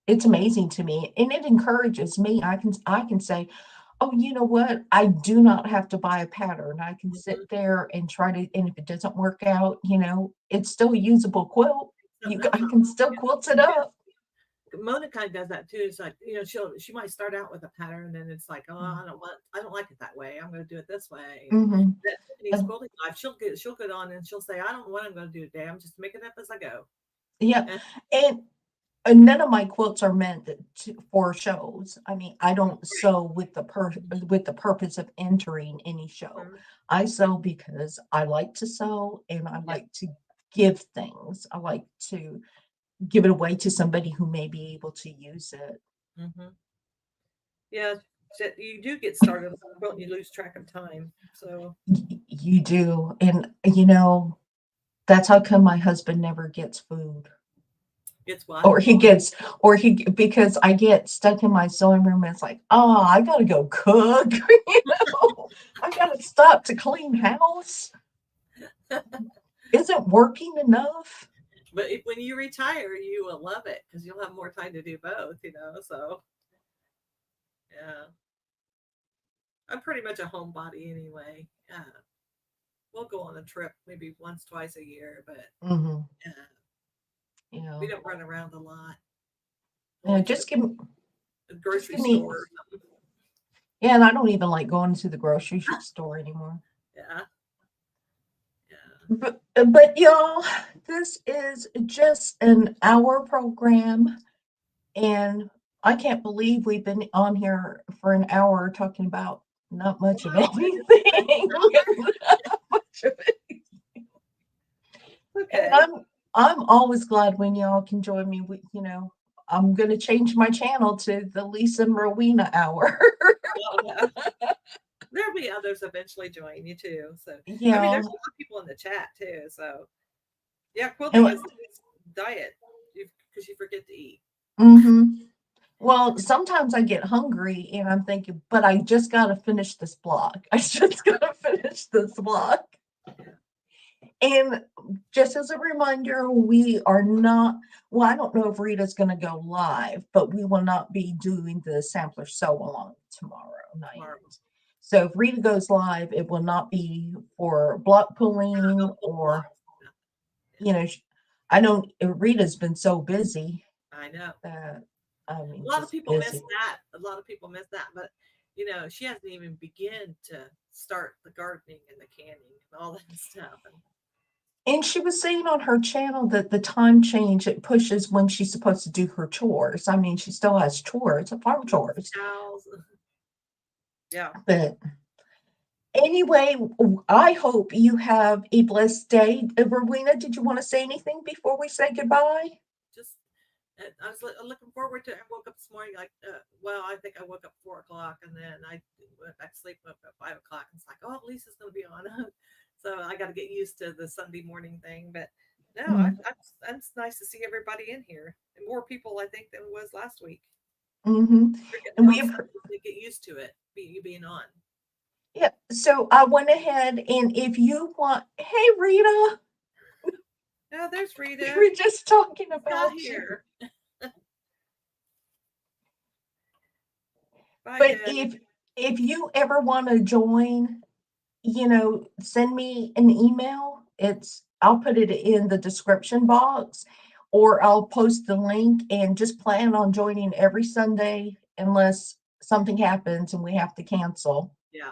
A: it's amazing to me and it encourages me. I can say, oh, you know what? I do not have to buy a pattern. I can
B: Mhm.
A: sit there and try to, and if it doesn't work out, it's still a usable quilt.
B: Something else.
A: I can still quilt it
B: Yeah.
A: up.
B: Mona kind of does that too. It's like, she might start out with a pattern and it's like, oh, I don't like it that way. I'm going to do it this way. And
A: Mm-hmm.
B: that Tiffany's quilting life, she'll get on and she'll say, I don't know what I'm going to do today. I'm just making it up as I go.
A: Yeah,
B: And
A: and none of my quilts are meant for shows. I mean, I don't
B: right.
A: sew with the purpose of entering any show.
B: Mhm.
A: I sew because I like to sew and I
B: Yeah.
A: like to give things. I like to give it away to somebody who may be able to use it.
B: Hmm. Yeah. So you do get started on a quilt and you lose track of time. So,
A: You do, and that's how come my husband never gets food.
B: It's what?
A: Or he because I get stuck in my sewing room. Because I get stuck in my sewing room. And it's like, oh, I gotta go cook. I gotta stop to clean house. Isn't working enough?
B: But when you retire, you will love it because you'll have more time to do both, So, yeah. I'm pretty much a homebody anyway. We'll go on a trip maybe once, twice a year, but
A: Mm-hmm.
B: we
A: Yeah.
B: don't run around a lot.
A: Just give me.
B: The grocery
A: Just give me.
B: store or something.
A: Yeah, and I don't even like going to the grocery store anymore.
B: Yeah.
A: But y'all, this is just an hour program, and I can't believe we've been on here for an hour talking about not much of anything. Not much of it.
B: Okay.
A: And I'm always glad when y'all can join me. I'm gonna change my channel to the Lisa and Rowena hour.
B: Oh, yeah. There'll be others eventually join you too. So
A: Yeah.
B: I mean, there's a lot of people in the chat too. So yeah, quilting is diet because you forget to eat.
A: Mm-hmm. Well, sometimes I get hungry and I'm thinking, but I just got to finish this block. I just got to finish this block. And just as a reminder, we are not, well, I don't know if Rita's going to go live, but we will not be doing the sampler sew along tomorrow night. So if Rita goes live, it will not be for block pulling or, I know Rita's been so busy.
B: I know.
A: I mean,
B: a lot of people miss that. A lot of people miss that, but she hasn't even begun to start the gardening and the canning and all that stuff.
A: And she was saying on her channel that the time change, it pushes when she's supposed to do her chores. I mean, she still has chores, farm chores.
B: Yeah.
A: But anyway, I hope you have a blessed day. Rowena, did you want to say anything before we say goodbye?
B: Just, I was looking forward to it. I woke up this morning I think I woke up 4 o'clock and then I went back to sleep, woke up at 5 o'clock. And it's like, oh, Lisa's going to be on. So I got to get used to the Sunday morning thing. But no, it's nice to see everybody in here. And more people, I think, than it was last week.
A: Mm-hmm. And we
B: get used to it, you being on.
A: Yeah. So I went ahead and if you want, hey, Rita.
B: Yeah, there's Rita.
A: We were just talking about
B: here. Bye,
A: but
B: Jen.
A: if you ever want to join, send me an email. I'll put it in the description box or I'll post the link and just plan on joining every Sunday unless something happens and we have to cancel.
B: Yeah.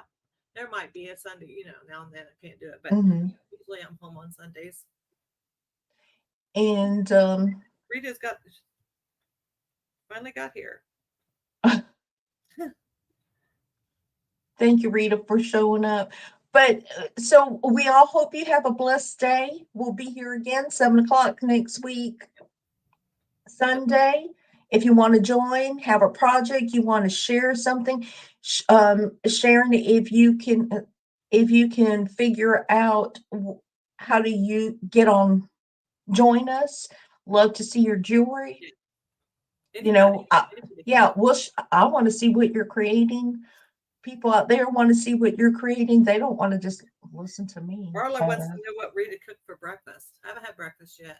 B: There might be a Sunday, now and then I can't do it, but usually I'm home on Sundays.
A: And
B: Rita's finally got here.
A: Thank you, Rita, for showing up. But so we all hope you have a blessed day. We'll be here again 7 o'clock next week, Sunday. If you want to join, have a project, you want to share something, Sharon, if you can figure out how do you get on, join us. Love to see your jewelry.
B: Anybody.
A: I want to see what you're creating. People out there want to see what you're creating. They don't want to just listen to me.
B: Marla wants to know what Rita cooked for breakfast. I haven't had breakfast yet.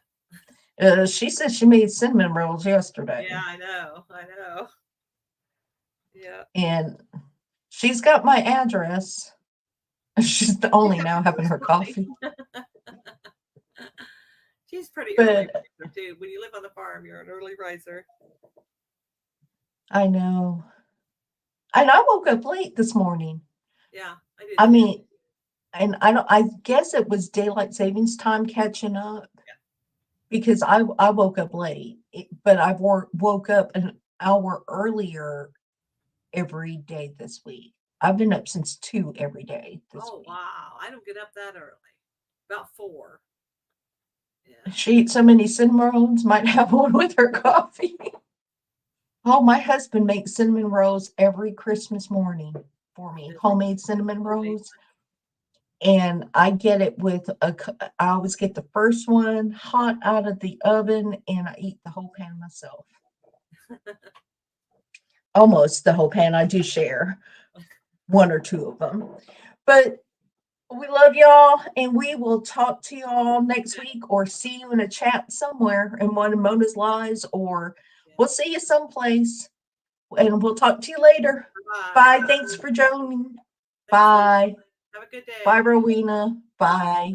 A: She said she made cinnamon rolls yesterday.
B: Yeah, I know. Yeah.
A: And she's got my address. She's only now having her coffee.
B: She's pretty early riser too. When you live on the farm, you're an early riser.
A: I know. And I woke up late this morning.
B: Yeah, I did.
A: I mean, and I guess it was daylight savings time catching up.
B: Yeah.
A: Because I woke up late, but I woke up an hour earlier every day this week. I've been up since 2 every day this week.
B: Wow. I don't get up that early. About 4. Yeah.
A: She eats so many cinnamon rolls, might have one with her coffee. Oh, my husband makes cinnamon rolls every Christmas morning for me. Homemade cinnamon rolls. And I get it with I always get the first one hot out of the oven and I eat the whole pan myself. Almost the whole pan. I do share one or two of them. But we love y'all and we will talk to y'all next week or see you in a chat somewhere in one of Mona's lives, or we'll see you someplace and we'll talk to you later. Bye. Thanks for joining. Bye.
B: Have a good day.
A: Bye, Rowena. Bye.